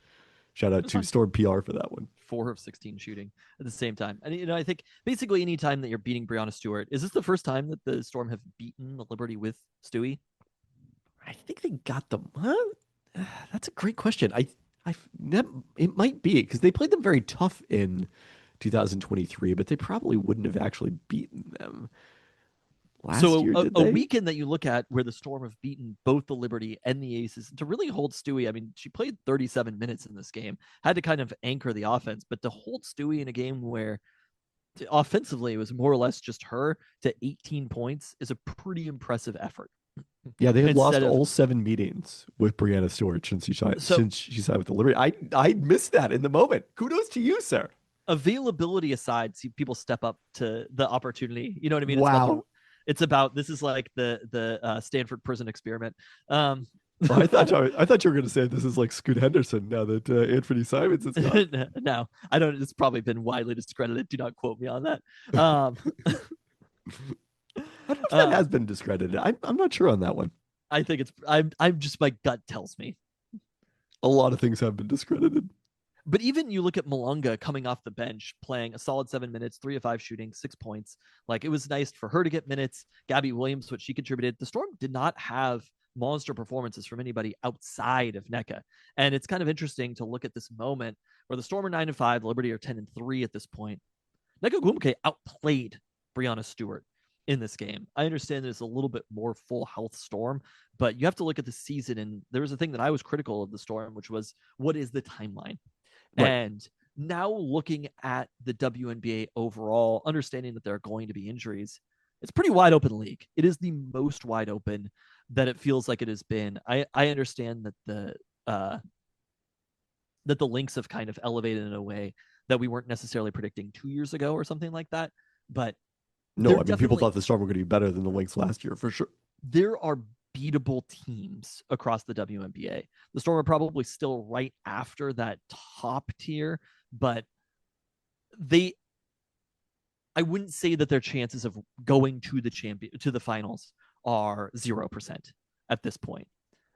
Shout out to Storm PR for that one. 4 of 16 shooting at the same time. And, I think basically any time that you're beating Breanna Stewart, is this the first time that the Storm have beaten the Liberty with Stewie? I think they got them. Huh? That's a great question. It might be because they played them very tough in 2023, but they probably wouldn't have actually beaten them last year. A weekend that you look at where the Storm have beaten both the Liberty and the Aces to really hold Stewie. I mean, she played 37 minutes in this game, had to kind of anchor the offense, but to hold Stewie in a game where offensively it was more or less just her to 18 points is a pretty impressive effort. Yeah, they had lost all 7 meetings with Breanna Stewart since she signed with the Liberty. I missed that in the moment. Kudos to you, sir. Availability aside, see people step up to the opportunity. You know what I mean? Wow. It's about this is like the Stanford prison experiment. Well, I thought you were going to say this is like Scoot Henderson now that Anthony Simons is gone. No, I don't. It's probably been widely discredited. Do not quote me on that. I don't know if that has been discredited. I'm not sure on that one. I think it's. I'm just my gut tells me. A lot of things have been discredited. But even you look at Malunga coming off the bench, playing a solid 7 minutes, 3 of 5 shooting, 6 points. Like it was nice for her to get minutes. Gabby Williams, what she contributed. The Storm did not have monster performances from anybody outside of Nneka. And it's kind of interesting to look at this moment where the Storm are 9-5, the Liberty are 10-3 at this point. Nneka Ogwumike outplayed Breanna Stewart in this game. I understand there's a little bit more full health Storm, but you have to look at the season. And there was a thing that I was critical of the Storm, which was what is the timeline? Right. And now looking at the WNBA overall, understanding that there are going to be injuries, it's a pretty wide open league. It is the most wide open that it feels like it has been. I understand that the Lynx have kind of elevated in a way that we weren't necessarily predicting 2 years ago or something like that. But no, I mean, people thought the Storm were going to be better than the Lynx last year for sure. There are beatable teams across the WNBA. The Storm are probably still right after that top tier, but I wouldn't say that their chances of going to the finals are 0% at this point,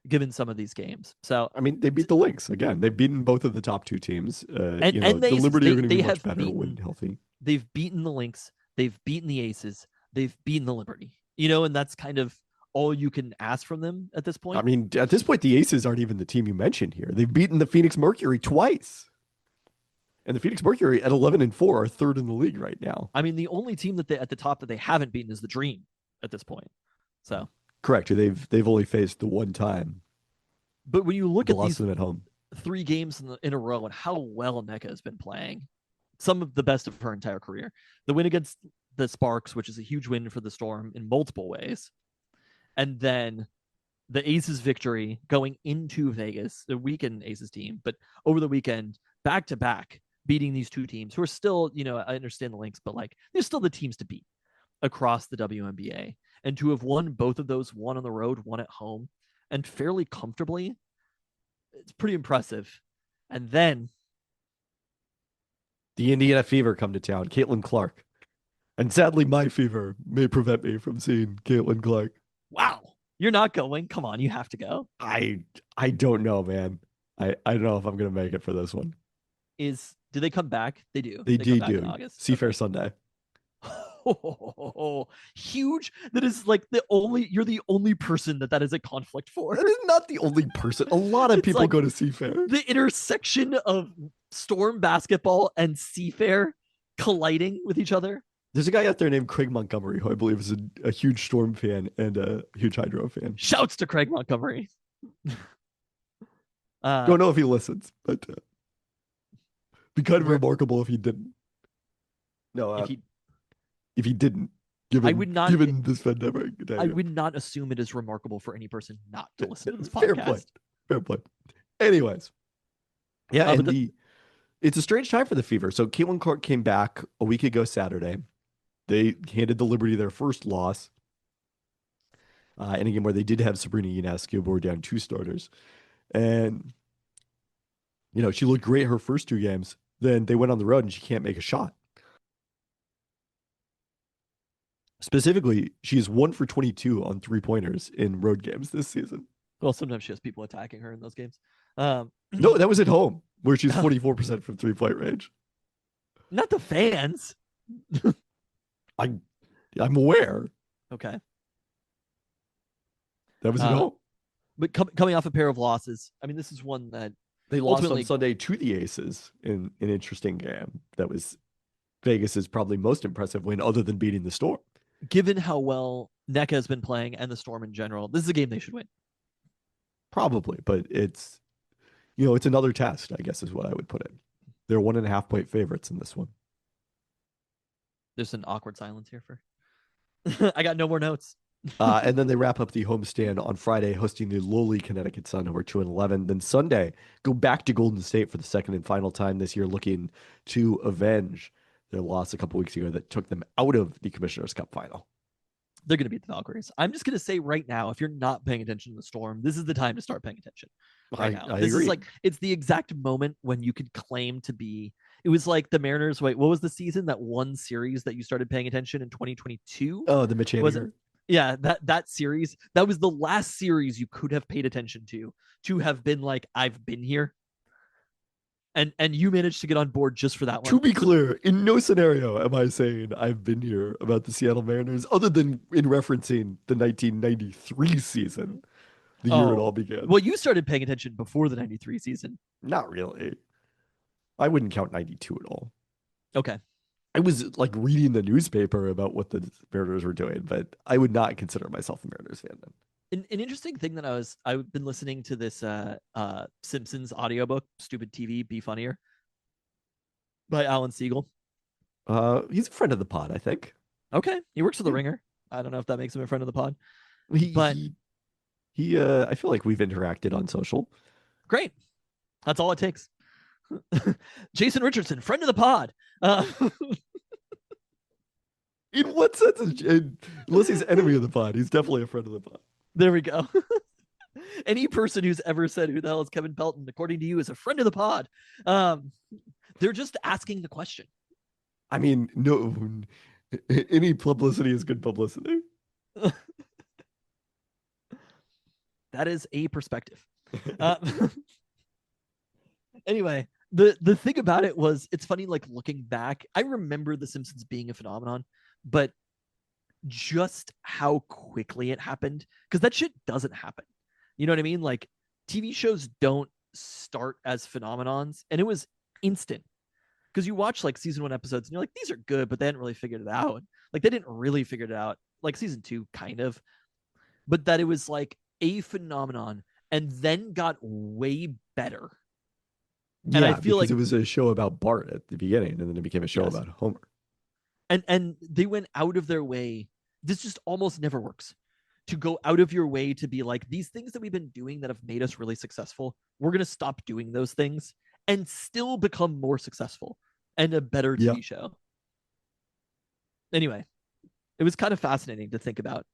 given some of these games. So I mean, they beat the Lynx again. They've beaten both of the top 2 teams. And the Liberty are going to be much better when healthy. They've beaten the Lynx. They've beaten the Aces. They've beaten the Liberty. And that's kind of all you can ask from them at this point. I mean, at this point, the Aces aren't even the team you mentioned here. They've beaten the Phoenix Mercury twice. And the Phoenix Mercury at 11-4 are third in the league right now. I mean, the only team that at the top that they haven't beaten is the Dream at this point. So correct. They've only faced the one time. But when you look The at loss these to them at home. 3 games in a row and how well NECA has been playing, some of the best of her entire career. The win against the Sparks, which is a huge win for the Storm in multiple ways. And then the Aces victory going into Vegas, the weekend Aces team, but over the weekend, back to back, beating these 2 teams who are still, I understand the links, but like they're still the teams to beat across the WNBA. And to have won both of those, one on the road, one at home, and fairly comfortably, it's pretty impressive. And then The Indiana Fever come to town. Caitlin Clark. And sadly, my fever may prevent me from seeing Caitlin Clark. wow, you're not going. Come on, you have to go. I don't know, man. I don't know if I'm gonna make it for this one. Do they come back? They do. They come back do. in August. Seafair Sunday. Huge. That is like you're the only person that is a conflict for. That is not the only person. A lot of It's people like go to Seafair. the intersection of Storm basketball and Seafair colliding with each other. There's a guy out there named Craig Montgomery who I believe is a huge Storm fan and a huge Hydro fan. Shouts to Craig Montgomery. Don't know if he listens, but be kind of remarkable if he didn't. No, if he didn't, given this pandemic. I would not assume it is remarkable for any person not to listen to this Fair podcast. Fair play. Anyways, yeah, it's a strange time for the Fever. So Caitlin Clark came back a week ago Saturday. They handed the Liberty their first loss in a game where they did have Sabrina Ionescu, but were down 2 starters. And, she looked great her first 2 games. Then they went on the road and she can't make a shot. Specifically, she is 1 for 22 on 3-pointers in road games this season. Well, sometimes she has people attacking her in those games. No, that was at home, where she's 44% from 3-point range. Not the fans. I'm aware. Okay. That was at home. But coming off a pair of losses, I mean, this is one that they lost on Sunday to the Aces in an interesting game. That was Vegas's probably most impressive win other than beating the Storm. Given how well NECA has been playing and the Storm in general, this is a game they should win. Probably, but it's another test, I guess is what I would put it. They're 1.5-point favorites in this one. There's an awkward silence here for I got no more notes. And then they wrap up the homestand on Friday, hosting the lowly Connecticut Sun, who are 2-11. Then Sunday, go back to Golden State for the second and final time this year, looking to avenge their loss a couple weeks ago that took them out of the Commissioner's Cup final. They're going to beat the Valkyries. I'm just going to say right now, if you're not paying attention to the Storm, this is the time to start paying attention. Right now, I this agree. is like it's the exact moment when you could claim to be. It was like the Mariners. Wait, what was the season that one series that you started paying attention in 2022? Oh, the Mitch Was it? Haniger. Yeah, that series. That was the last series you could have paid attention to have been like, I've been here. And you managed to get on board just for that one. To be clear, in no scenario am I saying I've been here about the Seattle Mariners, other than in referencing the 1993 season, the year it all began. Well, you started paying attention before the 93 season. Not really. I wouldn't count 92 at all. Okay. I was like reading the newspaper about what the Mariners were doing, but I would not consider myself a Mariners fan then. An interesting thing that I've been listening to this Simpsons audiobook, Stupid TV, Be Funnier, by Alan Siegel. He's a friend of the pod, I think. Okay. He works for the Ringer. I don't know if that makes him a friend of the pod. He I feel like we've interacted on social. Great. That's all it takes. Jason Richardson, friend of the pod. In what sense? Unless he's enemy of the pod, he's definitely a friend of the pod. There we go. Any person who's ever said, who the hell is Kevin Pelton, according to you, is a friend of the pod. They're just asking the question. I mean, no, any publicity is good publicity. That is a perspective. Anyway, the thing about it was, it's funny, like looking back, I remember The Simpsons being a phenomenon, but just how quickly it happened, because that shit doesn't happen. You know what I mean? Like TV shows don't start as phenomenons, and it was instant. Because you watch like season 1 episodes and you're like, these are good, but they hadn't really figured it out. Like they didn't really figure it out. Like season 2, kind of. But that it was like a phenomenon and then got way better. Yeah, And I feel because like it was a show about Bart at the beginning, and then it became a show Yes. about Homer. and they went out of their way. This just almost never works, to go out of your way to be like, these things that we've been doing that have made us really successful, we're going to stop doing those things and still become more successful and a better Yeah. TV show. Anyway, it was kind of fascinating to think about.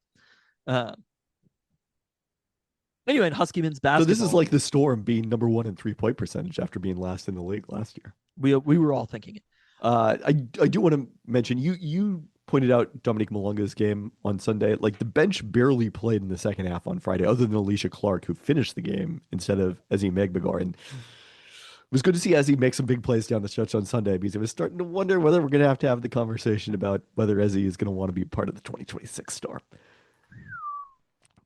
Anyway, in Husky men's So basketball, this is like the Storm being number 1 in 3-point percentage after being last in the league last year. we were all thinking it. I do want to mention you pointed out Dominique Malunga's game on Sunday. Like, the bench barely played in the second half on Friday, other than Alicia Clark, who finished the game instead of Ezzy Megbagar. And it was good to see Ezzy make some big plays down the stretch on Sunday, because I was starting to wonder whether we're going to have the conversation about whether Ezzy is going to want to be part of the 2026 Storm.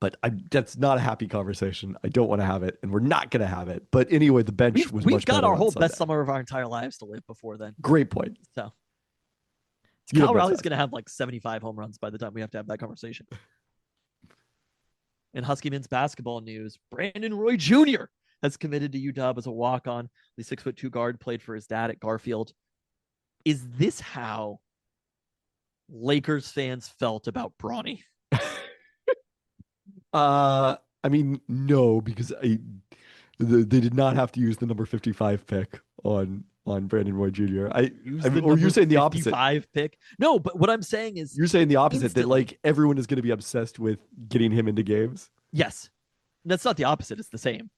But that's not a happy conversation. I don't want to have it, and we're not going to have it. But anyway, the bench was We've much got better our on whole Sunday. best summer of our entire lives to live before then. Great point. So You Kyle have Riley's best going to have like 75 home runs by the time we have to have that conversation. In Husky men's basketball news, Brandon Roy Jr. has committed to UW as a walk-on. The 6'2" guard played for his dad at Garfield. Is this how Lakers fans felt about Bronny? I mean, no, because they did not have to use the number 55 pick on Brandon Roy Jr. Or you're saying the opposite. 55 pick? No, but what I'm saying is, You're saying the opposite, instantly. that like everyone is going to be obsessed with getting him into games. Yes, that's not the opposite. It's the same.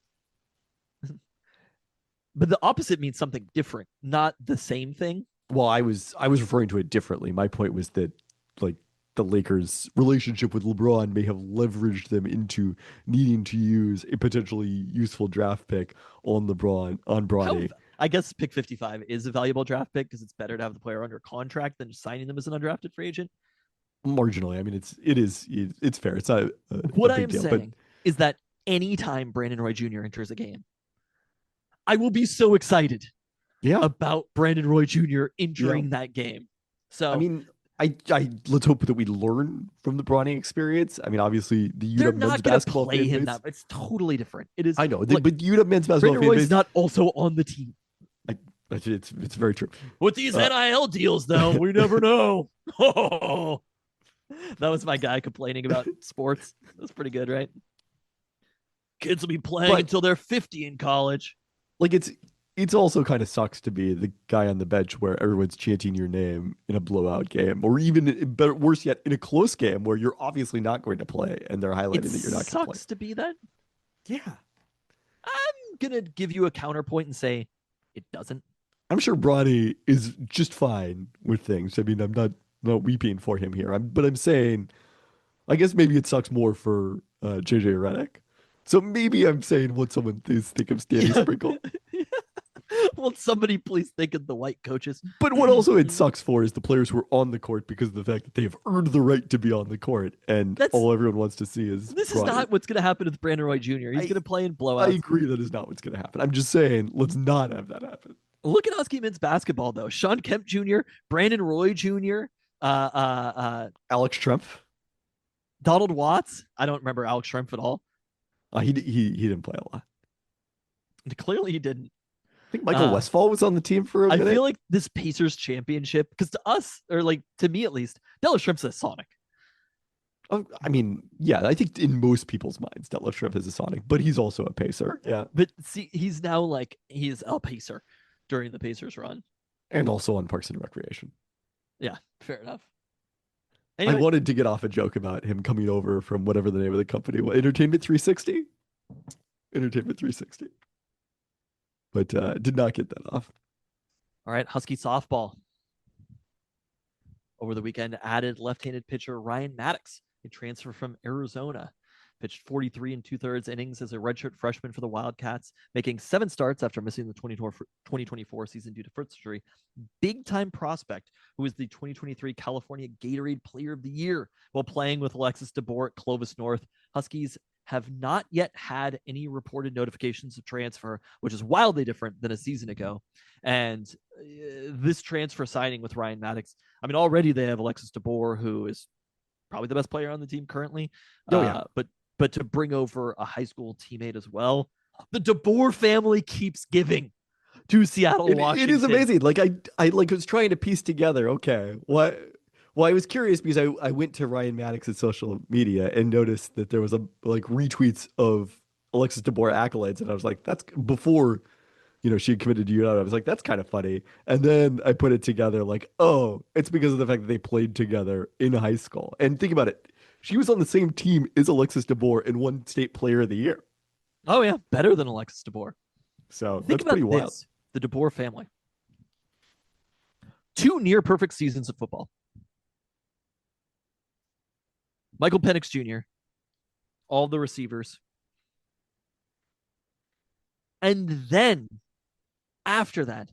But the opposite means something different, not the same thing. Well, I was referring to it differently. My point was that like the Lakers' relationship with LeBron may have leveraged them into needing to use a potentially useful draft pick on Bronny. I guess pick 55 is a valuable draft pick because it's better to have the player under contract than just signing them as an undrafted free agent. Marginally, I mean, it's fair. It's not what a I big am deal, saying is that anytime Brandon Roy Jr. enters a game, I will be so excited about Brandon Roy Jr. entering that game. So I mean, I let's hope that we learn from the Bronny experience. I mean, obviously the they're UW not men's going to basketball play fan him base. that. It's totally different. It is. I know, Look, but UW men's basketball Brandon fan Roy's base. not also on the team. It's very true. With these NIL deals, though, we never know. Oh, that was my guy complaining about sports. That's pretty good, right? Kids will be playing until they're 50 in college. Like, it's also kind of sucks to be the guy on the bench where everyone's chanting your name in a blowout game, or even better, worse yet, in a close game where you're obviously not going to play and they're highlighting that you're not going to play. Sucks to be that. Yeah, I'm gonna give you a counterpoint and say it doesn't. I'm sure Bronny is just fine with things. I mean, I'm not weeping for him here. But I'm saying, I guess maybe it sucks more for JJ Redick. So maybe I'm saying what someone please think of Danny Sprinkle. Will somebody please think of the white coaches? But what also it sucks for is the players who are on the court because of the fact that they have earned the right to be on the court, and all everyone wants to see is this Bronny. is not what's going to happen with Brandon Roy Jr. He's going to play in blowouts. I agree that is not what's going to happen. I'm just saying, let's not have that happen. Look at Husky men's basketball, though. Sean Kemp Jr., Brandon Roy Jr., Alex Trempf, Donald Watts. I don't remember Alex Trempf at all. He didn't play a lot. Clearly, he didn't. I think Michael Westphal was on the team for a minute. I feel like this Pacers championship, because to us, or like to me at least, Detlef Schrempf's a Sonic. I mean, yeah, I think in most people's minds, Detlef Schrempf is a Sonic, but he's also a Pacer. Yeah. But see, he's now like, he is a Pacer during the Pacers run. And also on Parks and Recreation. Yeah, fair enough. Anyway, I wanted to get off a joke about him coming over from whatever the name of the company was. Entertainment 360? Entertainment 360. But did not get that off. All right, Husky softball. Over the weekend, added left-handed pitcher Ryan Maddox, a transfer from Arizona. Pitched 43 and 2/3 innings as a redshirt freshman for the Wildcats, making 7 starts after missing the 2024 season due to foot surgery. Big-time prospect who was the 2023 California Gatorade Player of the Year while playing with Alexis DeBoer at Clovis North. Huskies have not yet had any reported notifications of transfer, which is wildly different than a season ago. And this transfer signing with Ryan Maddox, I mean, already they have Alexis DeBoer, who is probably the best player on the team currently. Oh, yeah. But but to bring over a high school teammate as well. The DeBoer family keeps giving to Seattle, Washington. It is amazing. Like I like was trying to piece together. Okay, what? Well, I was curious because I went to Ryan Maddox's social media and noticed that there was a like retweets of Alexis DeBoer accolades, and I was like, that's before she had committed to UW. I was like, that's kind of funny. And then I put it together like, oh, it's because of the fact that they played together in high school. And think about it. She was on the same team as Alexis DeBoer and won State Player of the Year. Oh, yeah. Better than Alexis DeBoer. So Think that's about pretty wild. this, the DeBoer family. 2 near perfect seasons of football. Michael Penix Jr., all the receivers. And then after that,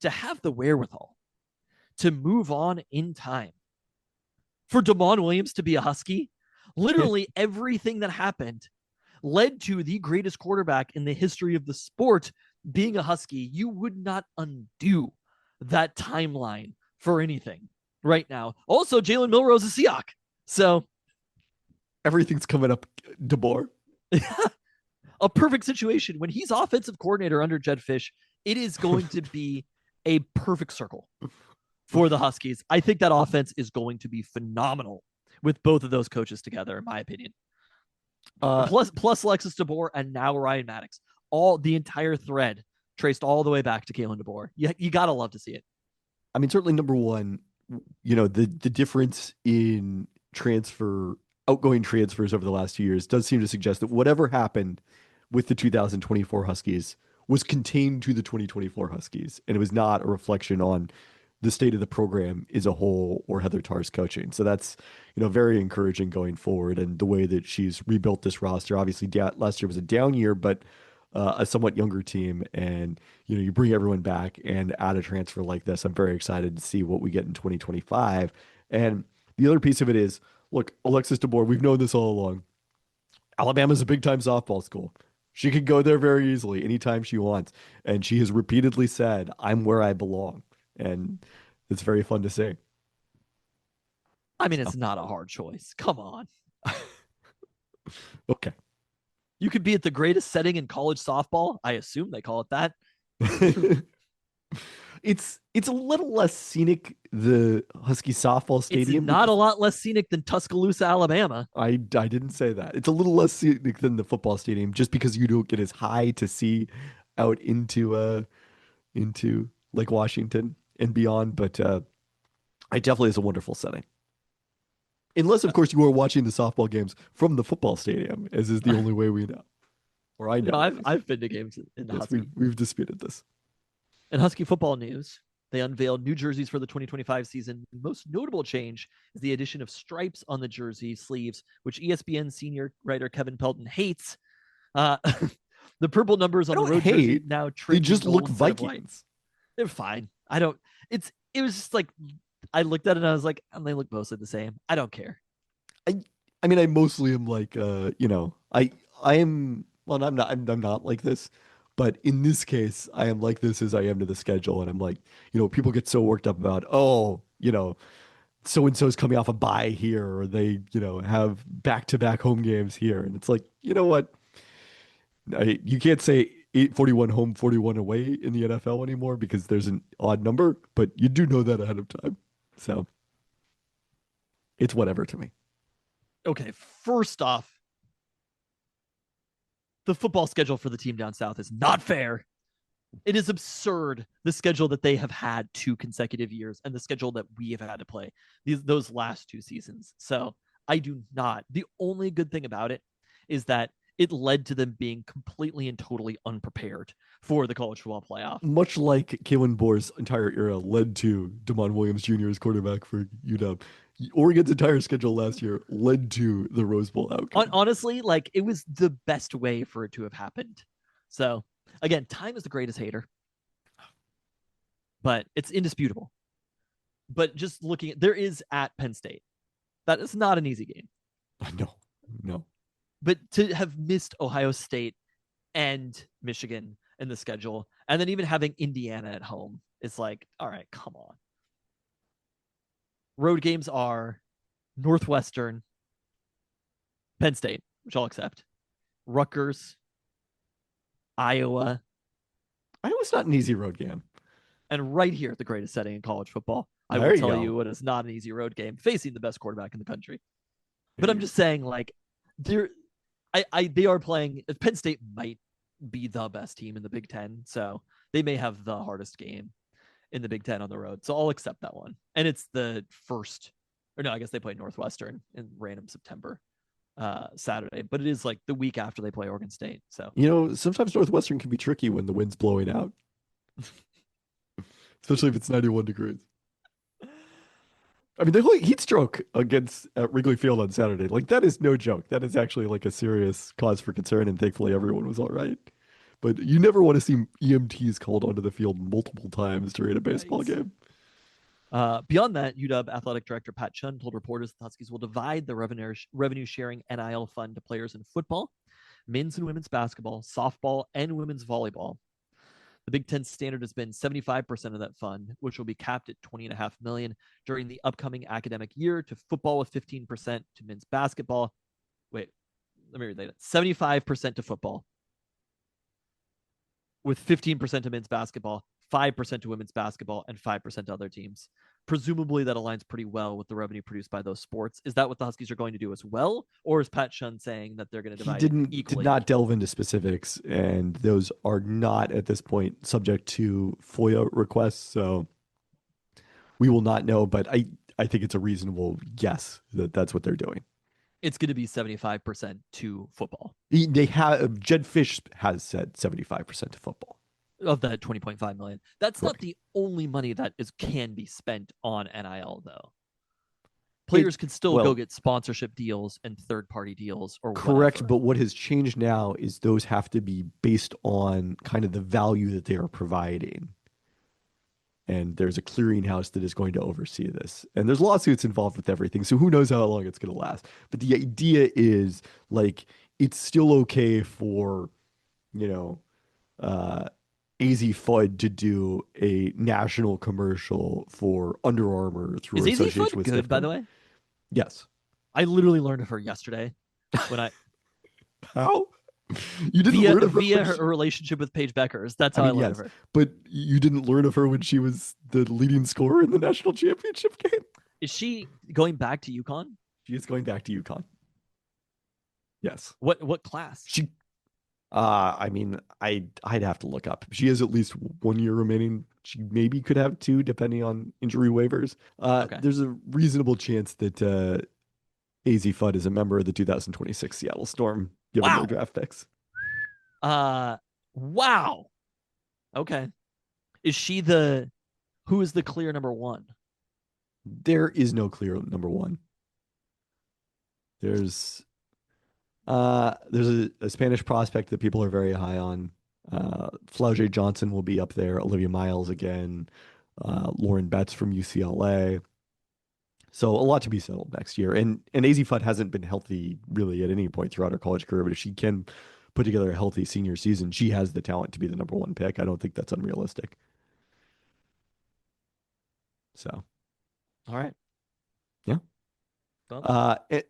to have the wherewithal to move on in time for Damon Williams to be a Husky, literally everything that happened led to the greatest quarterback in the history of the sport being a Husky. You would not undo that timeline for anything right now. Also, Jalen Milrose is Seahawk. So everything's coming up DeBoer. A perfect situation. When he's offensive coordinator under Jed Fish, it is going to be a perfect circle for the Huskies. I think that offense is going to be phenomenal with both of those coaches together, in my opinion. Plus Alexis DeBoer and now Ryan Maddox. All the entire thread traced all the way back to Kalen DeBoer. You gotta love to see it. I mean, certainly number one, the difference in outgoing transfers over the last 2 years does seem to suggest that whatever happened with the 2024 Huskies was contained to the 2024 Huskies, and it was not a reflection on the state of the program as a whole or Heather Tarr's coaching. So that's, very encouraging going forward, and the way that she's rebuilt this roster. Obviously, last year was a down year, but a somewhat younger team, and you bring everyone back and add a transfer like this. I'm very excited to see what we get in 2025. And the other piece of it is, look, Alexis DeBoer, we've known this all along. Alabama's a big-time softball school. She could go there very easily anytime she wants. And she has repeatedly said, I'm where I belong. And it's very fun to see. I mean, it's not a hard choice. Come on. Okay. You could be at the greatest setting in college softball. I assume they call it that. It's a little less scenic, the Husky softball stadium. It's not a lot less scenic than Tuscaloosa, Alabama. I didn't say that. It's a little less scenic than the football stadium, just because you don't get as high to see out into Lake Washington and beyond. But it definitely is a wonderful setting. Unless, of course, you are watching the softball games from the football stadium, as is the only way we know. Or I know. No, I've been to games in the Husky. We've disputed this. In Husky football news, they unveiled new jerseys for the 2025 season. The most notable change is the addition of stripes on the jersey sleeves, which ESPN senior writer Kevin Pelton hates. The purple numbers on the road jersey now they just look Vikings. They're fine. It was just like, I looked at it and I was like, they look mostly the same. I don't care. I mean, I mostly am like, I am, well, I'm not like this, but in this case, I am like this as I am to the schedule. And I'm like, people get so worked up about, so-and-so's coming off a bye here, or they, have back-to-back home games here. And it's like, you know what? You can't say 841 home, 41 away in the NFL anymore because there's an odd number, but you do know that ahead of time. So it's whatever to me. Okay, first off, the football schedule for the team down south is not fair. It is absurd, the schedule that they have had 2 consecutive years and the schedule that we have had to play those last 2 seasons. So I do not. The only good thing about it is that it led to them being completely and totally unprepared for the college football playoff. Much like Kalen DeBoer's entire era led to Damon Williams Jr. as quarterback for UW. Oregon's entire schedule last year led to the Rose Bowl outcome. Honestly, like, it was the best way for it to have happened. So, again, time is the greatest hater. But it's indisputable. But just looking there is at Penn State. That is not an easy game. No. But to have missed Ohio State and Michigan in the schedule, and then even having Indiana at home, it's like, all right, come on. Road games are Northwestern, Penn State. which I'll accept. Rutgers, Iowa, Iowa's not an easy road game. and right here at the greatest setting in college football, I There will you tell go. you what is not an easy road game, facing the best quarterback in the country. But I'm just saying, like, they are playing. Penn State might be the best team in the Big Ten, so they may have the hardest game in the Big Ten on the road. So I'll accept that one. And it's the first, or no, I guess they play Northwestern in random September Saturday, but it is like the week after they play Oregon State. So Sometimes Northwestern can be tricky when the wind's blowing out, especially if it's 91 degrees. I mean, the whole heat stroke against Wrigley Field on Saturday, like that is no joke. That is actually like a serious cause for concern, and thankfully everyone was all right. But you never want to see EMTs called onto the field multiple times during a baseball game. Beyond that, UW Athletic Director Pat Chun told reporters the Huskies will divide the revenue sharing NIL fund to players in football, men's and women's basketball, softball, and women's volleyball. The Big Ten standard has been 75% of that fund, which will be capped at $20.5 million during the upcoming academic year, to football with 15%, to men's basketball. Wait, let me read that. 75% to football, with 15% to men's basketball, 5% to women's basketball, and 5% to other teams. Presumably that aligns pretty well with the revenue produced by those sports. Is that what the Huskies are going to do as well? Or is Pat Shun saying that they're going to divide it equally? Did not delve into specifics, and those are not at this point subject to FOIA requests, so we will not know, but I think it's a reasonable guess that that's what they're doing. It's going to be 75% to football. They have Jed Fish has said 75% to football Of that 20.5 million. That's Correct. not the only money that can be spent on NIL, though. Players can still go get sponsorship deals and third-party deals or correct, whatever. but what has changed now is those have to be based on kind of the value that they are providing. And there's a clearinghouse that is going to oversee this. And there's lawsuits involved with everything. So who knows how long it's going to last. But the idea is like it's still okay for, AZ Fudd to do a national commercial for Under Armour through Is AZ association Fudd with good, by Stifco. the way? Yes. I literally learned of her yesterday when I How? You didn't learn of her via when her relationship with Paige Beckers. That's how I learned of her. but you didn't learn of her when she was the leading scorer in the national championship game. Is she going back to UConn? She is going back to UConn. Yes. What class? She I mean, I'd have to look up. She has at least 1 year remaining. She maybe could have 2, depending on injury waivers. Okay. There's a reasonable chance that AZ Fudd is a member of the 2026 Seattle Storm, given their draft picks. Wow. Okay. Is she who is the clear number one? There is no clear number one. There's a Spanish prospect that people are very high on. Flau'jae Johnson will be up there. Olivia Miles again. Lauren Betts from UCLA. So a lot to be settled next year. And AZ Fudd hasn't been healthy really at any point throughout her college career, but if she can put together a healthy senior season, she has the talent to be the number 1 pick. I don't think that's unrealistic. So. All right. Yeah.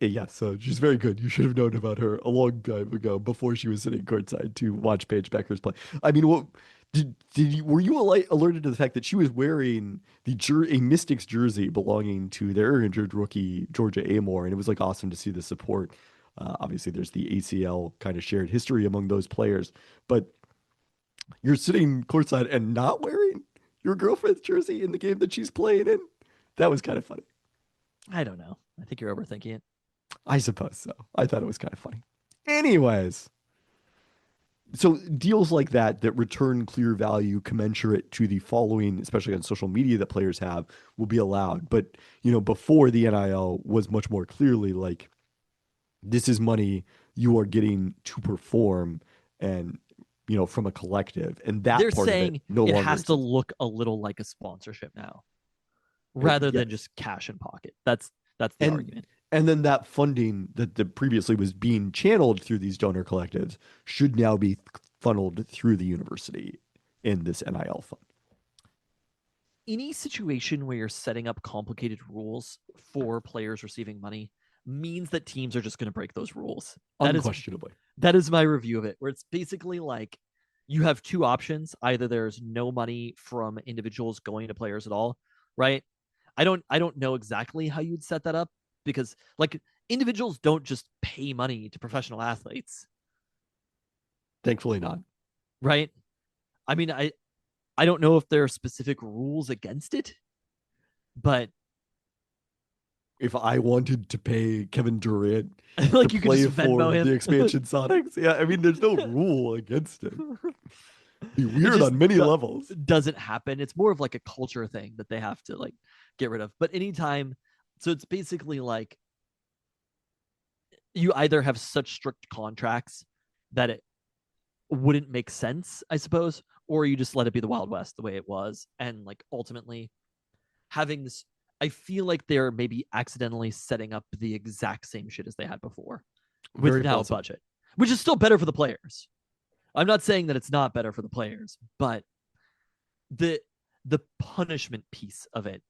Yeah, so she's very good. You should have known about her a long time ago before she was sitting courtside to watch Paige Beckers play. I mean, what were you alerted to the fact that she was wearing a Mystics jersey belonging to their injured rookie Georgia Amore, and it was like awesome to see the support. Obviously, there's the ACL kind of shared history among those players, but you're sitting courtside and not wearing your girlfriend's jersey in the game that she's playing in. That was kind of funny. I don't know. I think you're overthinking it. I suppose so. I thought it was kind of funny. Anyways, so deals like that return clear value commensurate to the following, especially on social media that players have, will be allowed. But, before the NIL was much more clearly like, this is money you are getting to perform and, from a collective. And that They're part saying of it no it longer has to exists. look a little like a sponsorship now, rather than Yes. just cash in pocket. That's the argument. And then that funding that previously was being channeled through these donor collectives should now be funneled through the university in this NIL fund. Any situation where you're setting up complicated rules for players receiving money means that teams are just going to break those rules. That Unquestionably. that is my review of it, where it's basically like you have two options. Either there's no money from individuals going to players at all, right? I don't know exactly how you'd set that up, because like individuals don't just pay money to professional athletes, Thankfully not. right? I mean, I don't know if there are specific rules against it, but If I wanted to pay Kevin Durant like to you could play just for Venmo him. the expansion Sonics, yeah, I mean, there's no rule against it. Be weird just on many do- levels. Doesn't happen. It's more of like a culture thing that they have to like get rid of. But anytime, so it's basically like you either have such strict contracts that it wouldn't make sense, I suppose, or you just let it be the Wild West the way it was. And like ultimately having this, I feel like they're maybe accidentally setting up the exact same shit as they had before with Very now possible. budget, which is still better for the players. I'm not saying that it's not better for the players, but the punishment piece of it,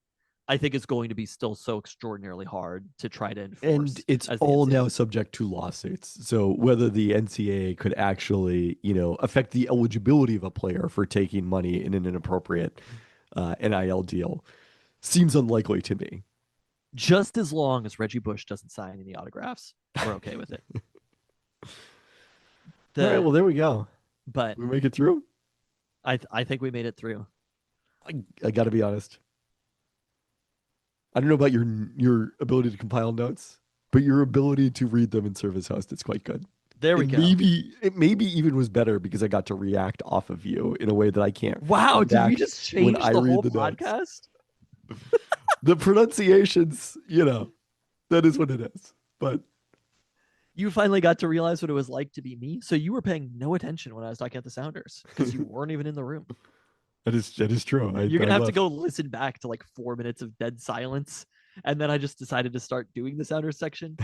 I think, is going to be still so extraordinarily hard to try to enforce. And it's as the all NCAA. now subject to lawsuits. So whether the NCAA could actually, affect the eligibility of a player for taking money in an inappropriate NIL deal seems unlikely to me. Just as long as Reggie Bush doesn't sign any autographs, we're okay with it. All right, well, there we go. But We make it through. I think we made it through. I got to be honest. I don't know about your ability to compile notes, but your ability to read them and serve as host, it's quite good. There we go. It maybe even was better because I got to react off of you in a way that I can't. Wow, did we react just when change I the read whole the notes. podcast? The pronunciations, that is what it is. But You finally got to realize what it was like to be me. So you were paying no attention when I was talking at the Sounders because you weren't even in the room. that is true. You're gonna I have to left. go listen back to like 4 minutes of dead silence, and then I just decided to start doing the Sounders section.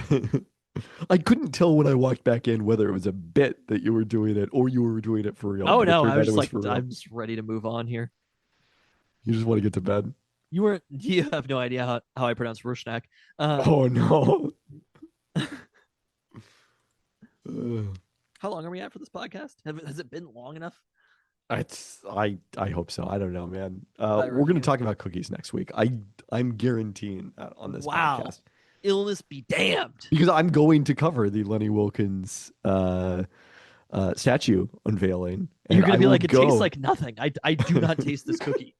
I couldn't tell when I walked back in whether it was a bit that you were doing it or you were doing it for real. Oh but it no, turned I out was it just like, for real. I'm just ready to move on here. You just want to get to bed. You have no idea how I pronounce Rushnak. Oh no. How long are we at for this podcast? Has it been long enough? I hope so. I don't know, man. I We're going review. to talk about cookies next week. I'm guaranteeing that on this Wow. podcast Illness be damned. because I'm going to cover the Lenny Wilkins statue unveiling. You're and gonna I be will like, it go. tastes like nothing. I do not taste this cookie.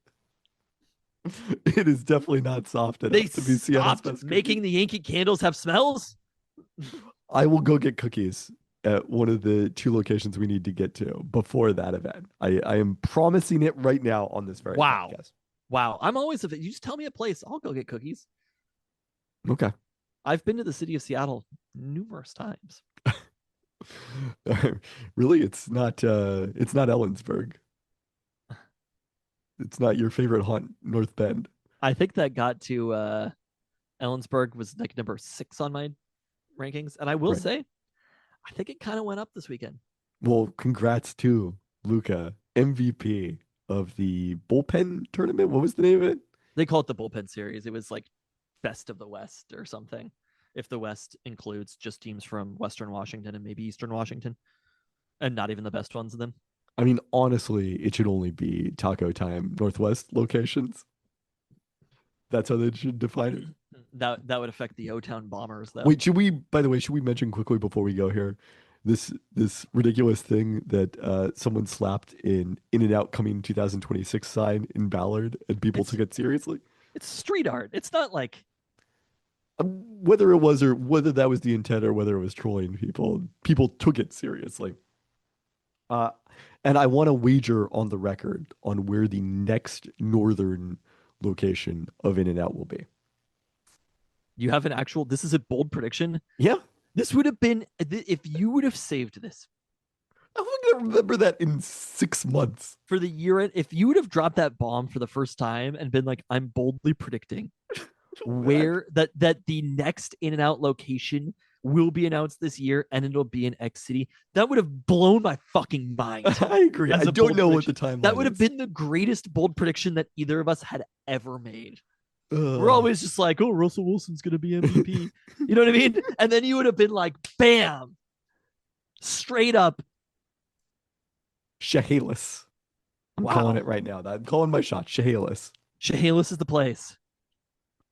It is definitely not soft enough They to be Seattle's stopped best making cookie. the Yankee candles have smells. I will go get cookies at one of the 2 locations we need to get to before that event. I am promising it right now on this very Wow. podcast. Wow. I'm always, you just tell me a place, I'll go get cookies. Okay. I've been to the city of Seattle numerous times. Really, it's not Ellensburg. It's not your favorite haunt, North Bend. I think that got to Ellensburg was like number 6 on my rankings. And I will Right. say, I think it kind of went up this weekend. Well, congrats to Luca, MVP of the bullpen tournament. What was the name of it? They call it the bullpen series. It was like best of the West or something. If the West includes just teams from Western Washington and maybe Eastern Washington, and not even the best ones of them. I mean, honestly, it should only be Taco Time Northwest locations. That's how they should define it. That would affect the O-Town Bombers, though. Wait, by the way, should we mention quickly before we go here, this ridiculous thing that someone slapped in and out coming 2026 sign in Ballard and people took it seriously? It's street art. It's not like Whether it was or whether that was the intent or whether it was trolling people took it seriously. And I want to wager on the record on where the next northern location of In-N-Out will be. you have an actual. This is a bold prediction. Yeah. This would have been if you would have saved this I'm going to remember that in 6 months. for the year end. If you would have dropped that bomb for the first time and been like, I'm boldly predicting where that the next In-N-Out location will be announced this year and it'll be in X city, that would have blown my fucking mind. I agree. As I a don't bold know what prediction. the timeline That would have is. been the greatest bold prediction that either of us had ever made. We're always just like, oh, Russell Wilson's gonna be MVP. You know what I mean? And then you would have been like, bam, straight up. Chehalis. I'm calling it right now. I'm calling my shot. Chehalis. Chehalis is the place.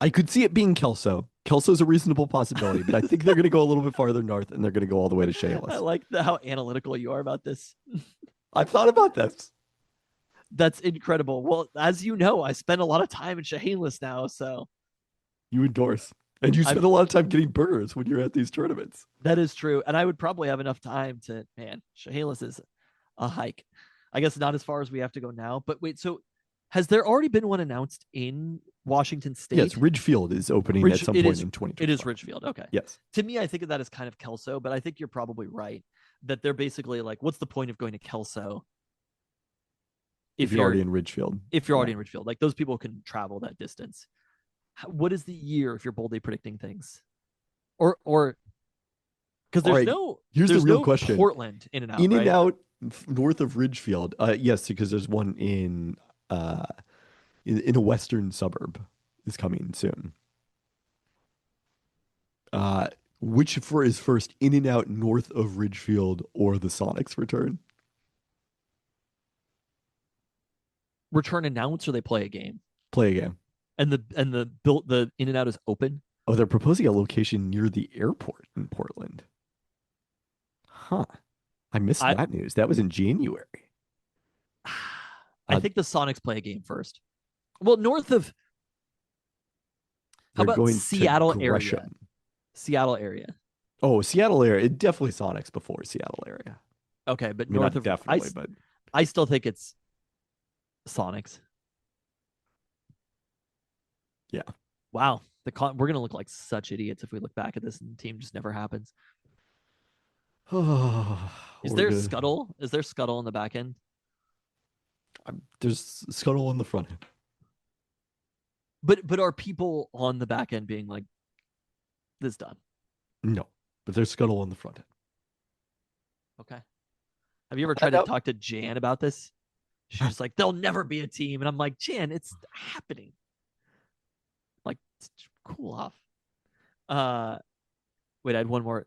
I could see it being Kelso. Kelso's a reasonable possibility, but I think they're going to go a little bit farther north and they're going to go all the way to I Chehalis. like how analytical you are about this. I've thought about this. That's incredible. Well, as you know, I spend a lot of time in Chehalis now, so You endorse. And you spend a lot of time getting burgers when you're at these tournaments. that is true. And I would probably have enough time to, man, Chehalis is a hike. I guess not as far as we have to go now. But wait, so has there already been one announced in Washington State? Yes, Ridgefield is opening at some point in 2020. It is Ridgefield. Okay. Yes. To me, I think of that as kind of Kelso, but I think you're probably right that they're basically like, what's the point of going to Kelso If you're already in Ridgefield. if you're already in Ridgefield? Like those people can travel that distance. What is the year if you're boldly predicting things? Or because there's here's the there's real no question. Portland in and out. In and right? out north of Ridgefield. Yes, because there's one in a western suburb is coming soon. Which is first, in and out north of Ridgefield or the Sonics return? Return announce or they play a game. Play a game. And the in and out is open. Oh, they're proposing a location near the airport in Portland. Huh. I missed that news. That was in January. I think the Sonics play a game first. Well, north of how They're about going to Seattle area? Gresham. Seattle area. Oh, Seattle area. It definitely Sonics before Seattle area. Okay, but I mean, north not of definitely, but I still think it's Sonics. yeah. Wow. We're gonna look like such idiots if we look back at this and the team just never happens. Is there Scuttle? Is there Scuttle in the back end? There's Scuttle on the front end. But are people on the back end being like, this done? No, but there's Scuttle on the front end. Okay. Have you ever tried to talk to Jan about this? She's just like, there'll never be a team. And I'm like, Jan, it's happening. Like, cool off. Wait, I had one more.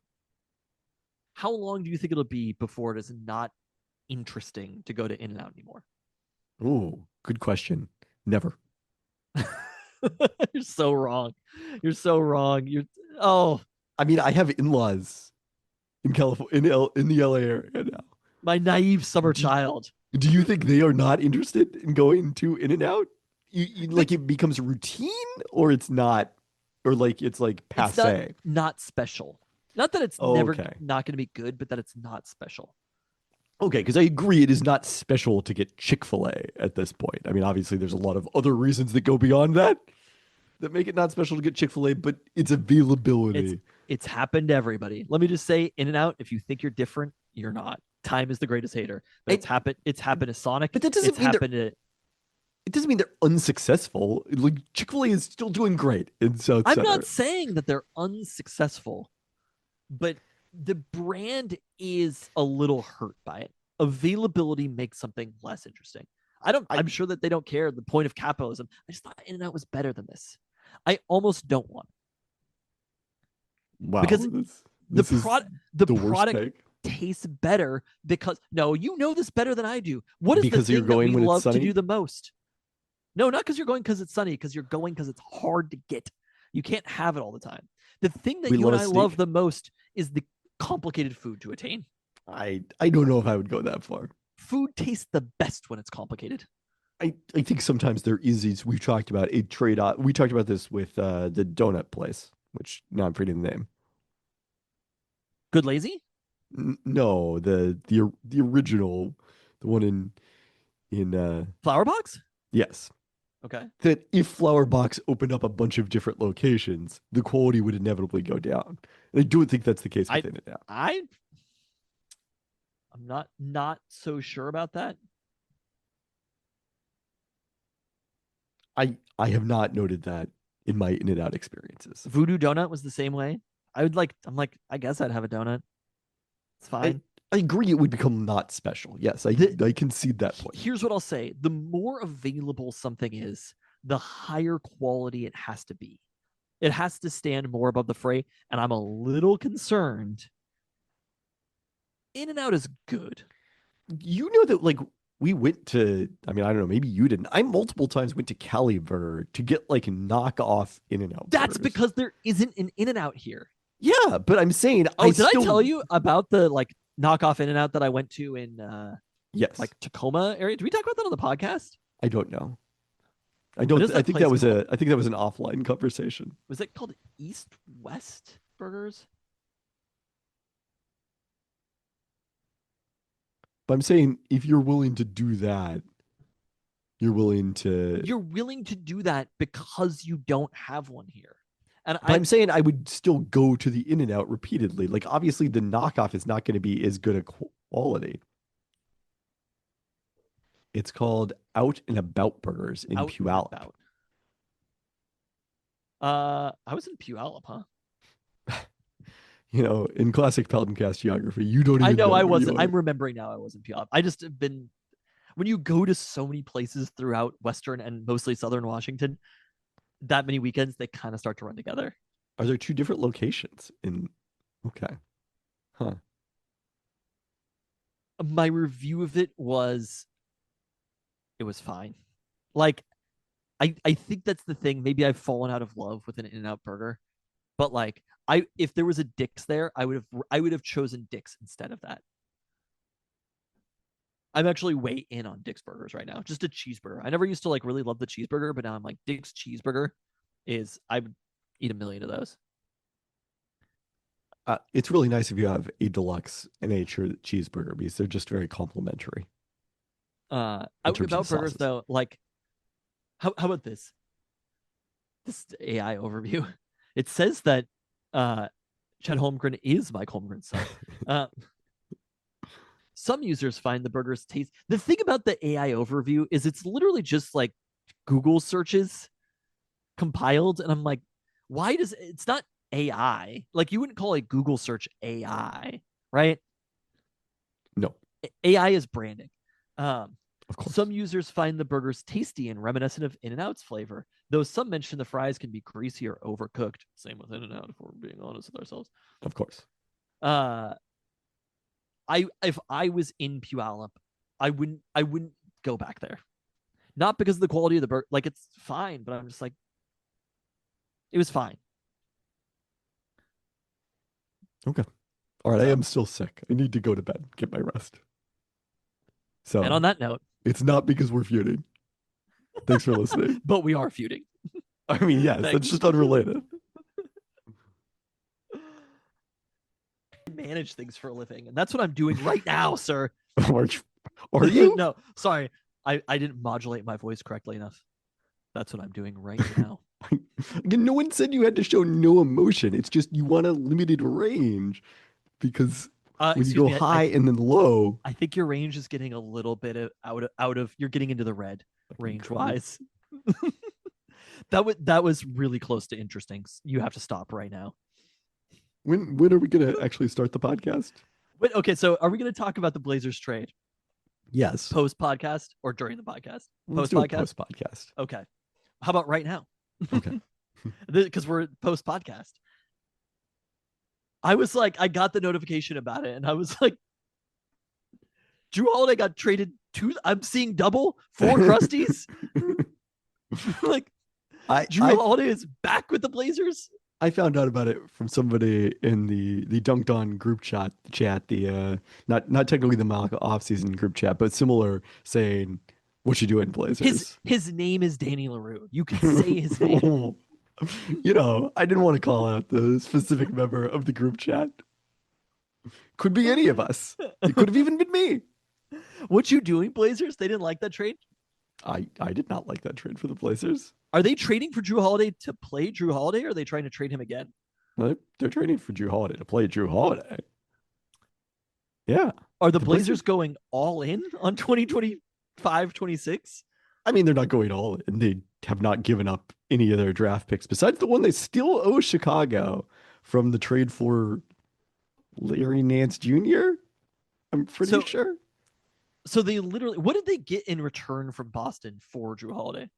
How long do you think it'll be before it is not interesting to go to In-N-Out anymore? Ooh, good question. Never. You're so wrong. You're so wrong. I mean, I have in-laws in California, in the LA area now. My naive summer child. Do you think they are not interested in going to In-N-Out? Like it becomes routine, or it's not, or like it's like passe. It's not special. Not that it's never not going to be good, but that it's not special. Okay, because I agree it is not special to get Chick-fil-A at this point. I mean, obviously there's a lot of other reasons that go beyond that make it not special to get Chick-fil-A, but its availability. It's happened to everybody. Let me just say, In-N-Out, if you think you're different, you're not. Time is the greatest hater. But it's happened to Sonic. But that doesn't mean it doesn't mean they're unsuccessful. Like Chick-fil-A is still doing great in South I'm Center. not saying that they're unsuccessful, but the brand is a little hurt by it. Availability makes something less interesting. I'm sure that they don't care the point of capitalism. I just thought In-N-Out was better than this. I almost don't want it. Wow. Because the product take. tastes better because you know this better than I do. What is because the thing you're going that we when love it's sunny? to do the most? No, not because you're going because it's sunny, because you're going because it's hard to get. You can't have it all the time. The thing that you and I love the most is the complicated food to attain. I don't know if I would go that far. Food tastes the best when it's complicated. I think sometimes there is, we've talked about a trade-off. We talked about this with the donut place, which now I'm forgetting the name. Good Lazy? No, the original, the one in Flower Box? Yes. Okay. That if Flower Box opened up a bunch of different locations, the quality would inevitably go down. And I don't think that's the case with In-N-Out. I'm not so sure about that. I have not noted that in my In-N-Out experiences. Voodoo Donut was the same way. I'm like, I guess I'd have a donut. It's fine. I agree it would become not special. Yes, I concede that point. Here's what I'll say. The more available something is, the higher quality it has to be. It has to stand more above the fray, and I'm a little concerned. In-N-Out is good. You know that like we went to, I mean, I don't know, maybe you didn't. I multiple times went to Cali Burger to get like knockoff In-N-Out That's burgers. because there isn't an In-N-Out here. Yeah, but I'm saying Oh, did I tell you about the like knockoff In-N-Out that I went to in Yes. like Tacoma area? Did we talk about that on the podcast? I don't know. I What don't is I that think place that was called? I think that was an offline conversation. Was it called East West Burgers? But I'm saying if you're willing to do that, you're willing to You're willing to do that because you don't have one here. And But I'm saying I would still go to the In-N-Out repeatedly. Like obviously the knockoff is not going to be as good a quality. It's called Out and About Burgers in Out and Puyallup. About. I was in Puyallup, huh? You know, in classic Peltoncast geography, you don't even I know I where you wasn't. are. I'm remembering now I was in Puyallup. I just have been when you go to so many places throughout Western and mostly Southern Washington, that many weekends, they kind of start to run together. Are there two different locations in Okay. Huh. My review of it was fine. Like I think that's the thing. Maybe I've fallen out of love with an In-N-Out burger. But like if there was a Dick's there, I would have chosen Dick's instead of that. I'm actually way in on Dick's burgers right now. Just a cheeseburger. I never used to like really love the cheeseburger, but now I'm like Dick's cheeseburger I would eat a million of those. It's really nice if you have a deluxe and a cheeseburger because they're just very complimentary. Out terms and of about burgers sauces. though, like how about this? This AI overview. It says that Chet Holmgren is Mike Holmgren's son. Some users find the burgers taste. The thing about the AI overview is it's literally just like Google searches compiled, and I'm like, why does it's not AI? Like you wouldn't call a Google search AI, right? No, AI is branding. of course. Some users find the burgers tasty and reminiscent of In-N-Out's flavor, though some mention the fries can be greasy or overcooked. Same with In-N-Out, if we're being honest with ourselves. Of course. If I was in Puyallup, I wouldn't go back there. Not because of the quality of the burger, like it's fine, but I'm just like, it was fine. Okay. All right, I am still sick. I need to go to bed, get my rest. So And on that note, it's not because we're feuding. Thanks for listening. but we are feuding. I mean, yes, Thanks. that's just unrelated. Manage things for a living, and that's what I'm doing right now, sir. Are you? No, sorry. I didn't modulate my voice correctly enough. That's what I'm doing right now. Again, no one said you had to show no emotion. It's just you want a limited range because when you go high and then low. I think your range is getting a little bit out of you're getting into the red range wise. That was really close to interesting. You have to stop right now. When are we gonna actually start the podcast? Wait, okay, so are we going to talk about the Blazers trade Yes. post podcast or during the podcast? Let's do it post podcast. Okay. How about right now? Okay. Because we're post podcast. I was like, I got the notification about it, and I was like, Drew Holiday got traded I'm seeing double 4 Crusties. Like, Drew Holiday is back with the Blazers. I found out about it from somebody in the Dunked On group chat, the not technically the Malika offseason group chat, but similar, saying, "What you doing, Blazers?" His name is Danny LaRue. You can say his name. You know, I didn't want to call out the specific member of the group chat. Could be any of us. It could have even been me. What you doing, Blazers? They didn't like that trade? I did not like that trade for the Blazers. Are they trading for Drew Holiday to play Drew Holiday, or are they trying to trade him again? They're trading for Drew Holiday to play Drew Holiday. Yeah. Are the Blazers going all in on 2025-26? I mean, they're not going all in. They have not given up any of their draft picks besides the one they still owe Chicago from the trade for Larry Nance Jr. I'm pretty sure. So they literally, what did they get in return from Boston for Drew Holiday?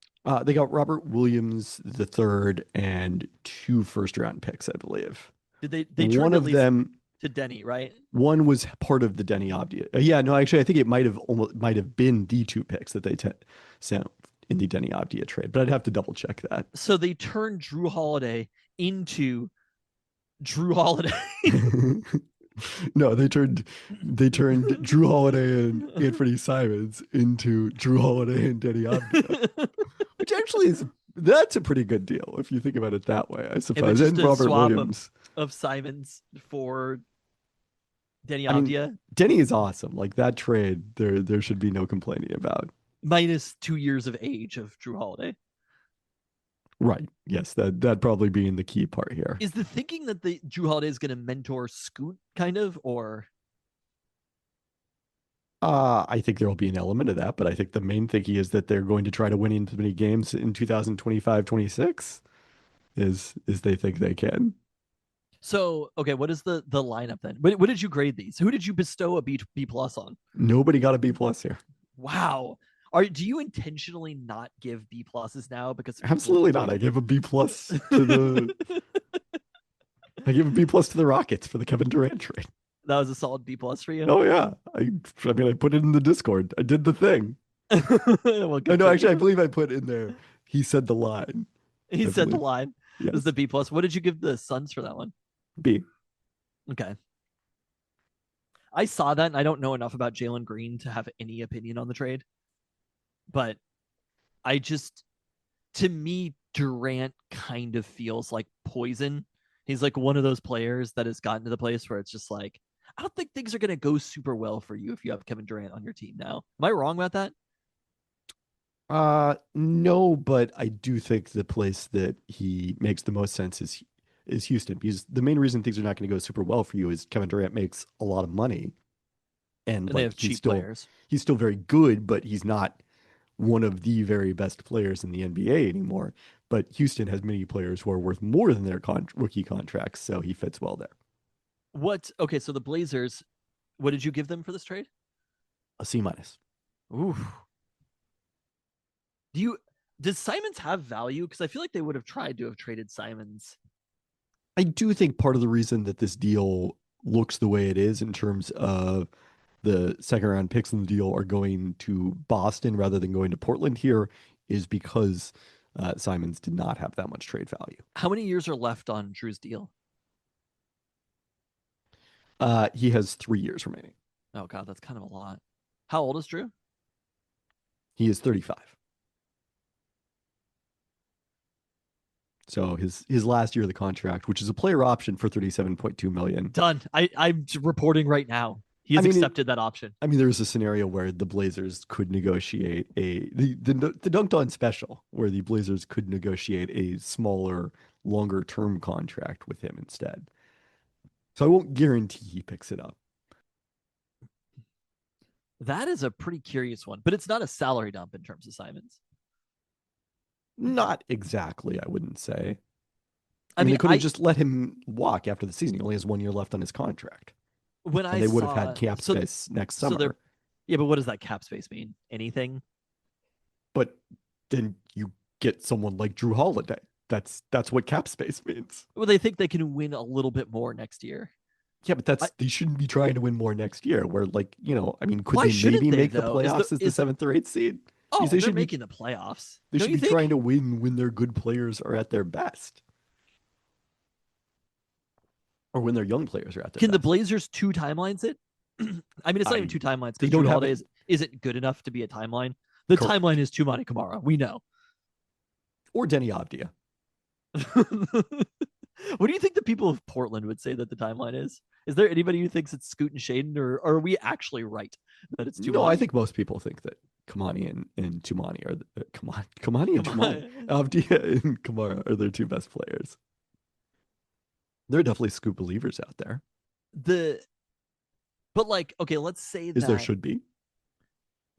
They got Robert Williams the third and 2 first-round picks, I believe. Did they One turned at of least them, to Denny, right? one was part of the Denny Avdia. Yeah, no, actually, I think it might have been the 2 picks that they sent in the Denny Avdia trade, but I'd have to double check that. So they turned Drew Holiday into Drew Holiday. No, they turned Drew Holiday and Anthony Simons into Drew Holiday and Denny Avdia, which actually that's a pretty good deal if you think about it that way, I suppose. just And a Robert swap Williams. of Simons for Denny I mean, Avdia, Denny is awesome. Like that trade, there should be no complaining about. minus 2 years of age of Drew Holiday. Right. Yes, that probably being the key part here. Is the thinking that the Drew Holiday is going to mentor Scoot, kind of, or? I think there will be an element of that, but I think the main thinking is that they're going to try to win as many games in 2025-26 is they think they can. So, okay, what is the lineup then? What did you grade these? Who did you bestow a B plus on? Nobody got a B plus here. Wow. Do you intentionally not give B pluses now because Absolutely not. I give a B plus to the I give a B plus to the Rockets for the Kevin Durant trade. that was a solid B plus for you? Oh yeah. I mean I put it in the Discord. I did the thing. Well, good No, for actually I you. believe I put in there. He said the line. He I said the believe. line. Yes. This is the B plus. What did you give the Suns for that one? B. Okay. I saw that, and I don't know enough about Jalen Green to have any opinion on the trade. But to me, Durant kind of feels like poison. He's like one of those players that has gotten to the place where it's just like, I don't think things are going to go super well for you if you have Kevin Durant on your team now. Am I wrong about that? No, but I do think the place that he makes the most sense is Houston. Because the main reason things are not going to go super well for you is Kevin Durant makes a lot of money, and And they like have cheap players. he's still very good, but he's not one of the very best players in the NBA anymore. But Houston has many players who are worth more than their rookie contracts, so he fits well there. Okay, so the Blazers, what did you give them for this trade? A C minus. Ooh. Does Simons have value? Because I feel like they would have tried to have traded Simons. I do think part of the reason that this deal looks the way it is in terms of the second round picks in the deal are going to Boston rather than going to Portland here is because Simons did not have that much trade value. How many years are left on Drew's deal? He has 3 years remaining. Oh God, that's kind of a lot. How old is Drew? He is 35. So his last year of the contract, which is a player option for $37.2 million. Done. I'm reporting right now. He has accepted that option. I mean, there's a scenario where the Blazers could negotiate the Dunked On special, where the Blazers could negotiate a smaller, longer term contract with him instead. So I won't guarantee he picks it up. That is a pretty curious one, but it's not a salary dump in terms of Simons. Not exactly, I wouldn't say. I mean, they could have just let him walk after the season. He only has 1 year left on his contract. They would have had cap space next summer. Yeah, but what does that cap space mean? Anything? But then you get someone like Drew Holiday. That's what cap space means. Well, they think they can win a little bit more next year. Yeah, but they shouldn't be trying to win more next year. Where could Why they maybe make the though? playoffs as the 7th or 8th seed? Oh, They they're should making the playoffs. They Don't should you be think? trying to win when their good players are at their best. Or when their young players are at their Can the best. Blazers 2 timelines it? I mean, it's not even 2 timelines They because don't Drew have Holiday isn't good enough to be a timeline. The Correct. timeline is Tumani Kamara. We know. Or Denny Avdia. What do you think the people of Portland would say that the timeline is? Is there anybody who thinks it's Scoot and Shaden, or are we actually right that it's Tumani? No, I think most people think that Kamani and Tumani are Kamani and Tumani. Avdia and Kamara are their 2 best players. There are definitely Scoot believers out there. But okay, let's say that there should be.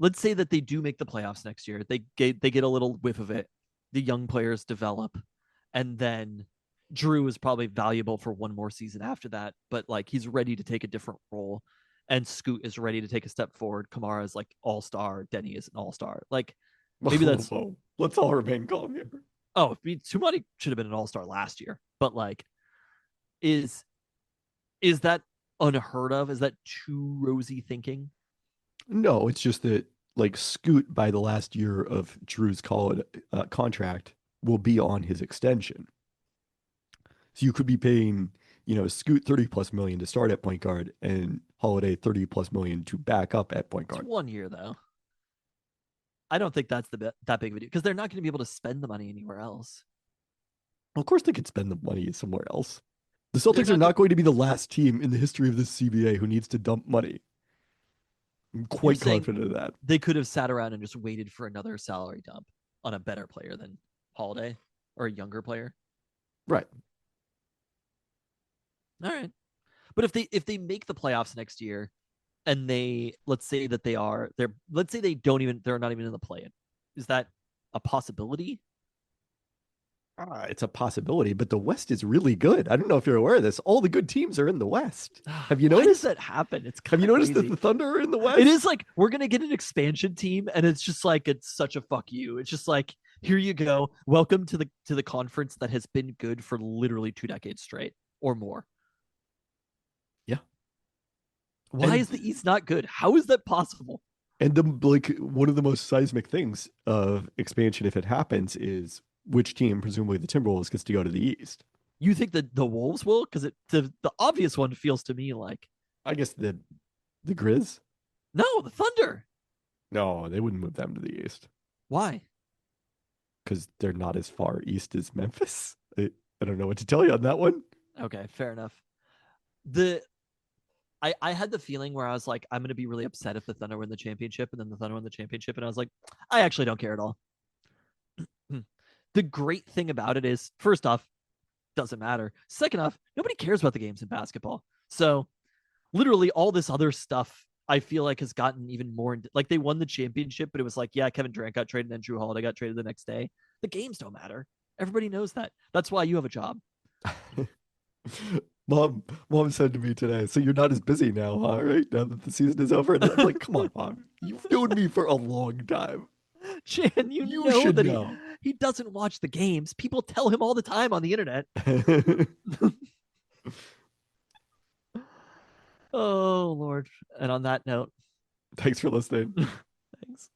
Let's say that they do make the playoffs next year. They get a little whiff of it. The young players develop, and then Drew is probably valuable for 1 more season after that. But he's ready to take a different role, and Scoot is ready to take a step forward. Kamara is all-star. Denny is an all-star. Maybe that's Let's all remain calm here. Oh, I mean, Tumani should have been an all-star last year, but like, is that unheard of? Is that too rosy thinking? No, it's just that like Scoot by the last year of Drew's contract will be on his extension. So you could be paying, Scoot 30 plus million to start at point guard and Holiday 30 plus million to back up at point It's guard. 1 year though. I don't think that's that big of a deal because they're not going to be able to spend the money anywhere else. Well, of course they could spend the money somewhere else. The They're Celtics are not not going to be the last team in the history of this CBA who needs to dump money. I'm You're quite saying confident of that. they could have sat around and just waited for another salary dump on a better player than Holiday or a younger player. Right. All right. But if they make the playoffs next year and let's say they're not even in the play-in, is that a possibility? It's a possibility, but the West is really good. I don't know if you're aware of this. All the good teams are in the West. Have you Why does noticed? that happen? It's Have you noticed crazy. that the Thunder are in the West? It is like we're gonna get an expansion team, and it's just like it's such a fuck you. It's just like here you go, welcome to the conference that has been good for literally 2 decades straight or more. Yeah. Why And- is the East not good? How is that possible? And one of the most seismic things of expansion, if it happens, is which team, presumably the Timberwolves, gets to go to the East. You think that the Wolves will? Because the obvious one feels to me like I guess the Grizz. no, the Thunder. No, they wouldn't move them to the East Why? because they're not as far east as Memphis. I don't know what to tell you on that one. Okay, fair enough. I had the feeling where I was like, I'm gonna be really upset if the Thunder win the championship, and then the Thunder won the championship, and I was like, I actually don't care at all. The great thing about it is, first off, doesn't matter. Second off, nobody cares about the games in basketball. So literally all this other stuff I feel like has gotten even more like they won the championship, but it was like, yeah, Kevin Durant got traded and then Drew Holiday got traded the next day. The games don't matter. Everybody knows that. That's why you have a job. Mom said to me today, so you're not as busy now, huh? Right now that the season is over. And I'm like, come on, Mom. You've known me for a long time. Chan, you You know should that know. he doesn't watch the games. People tell him all the time on the internet. Oh, Lord. And on that note, Thanks for listening. thanks.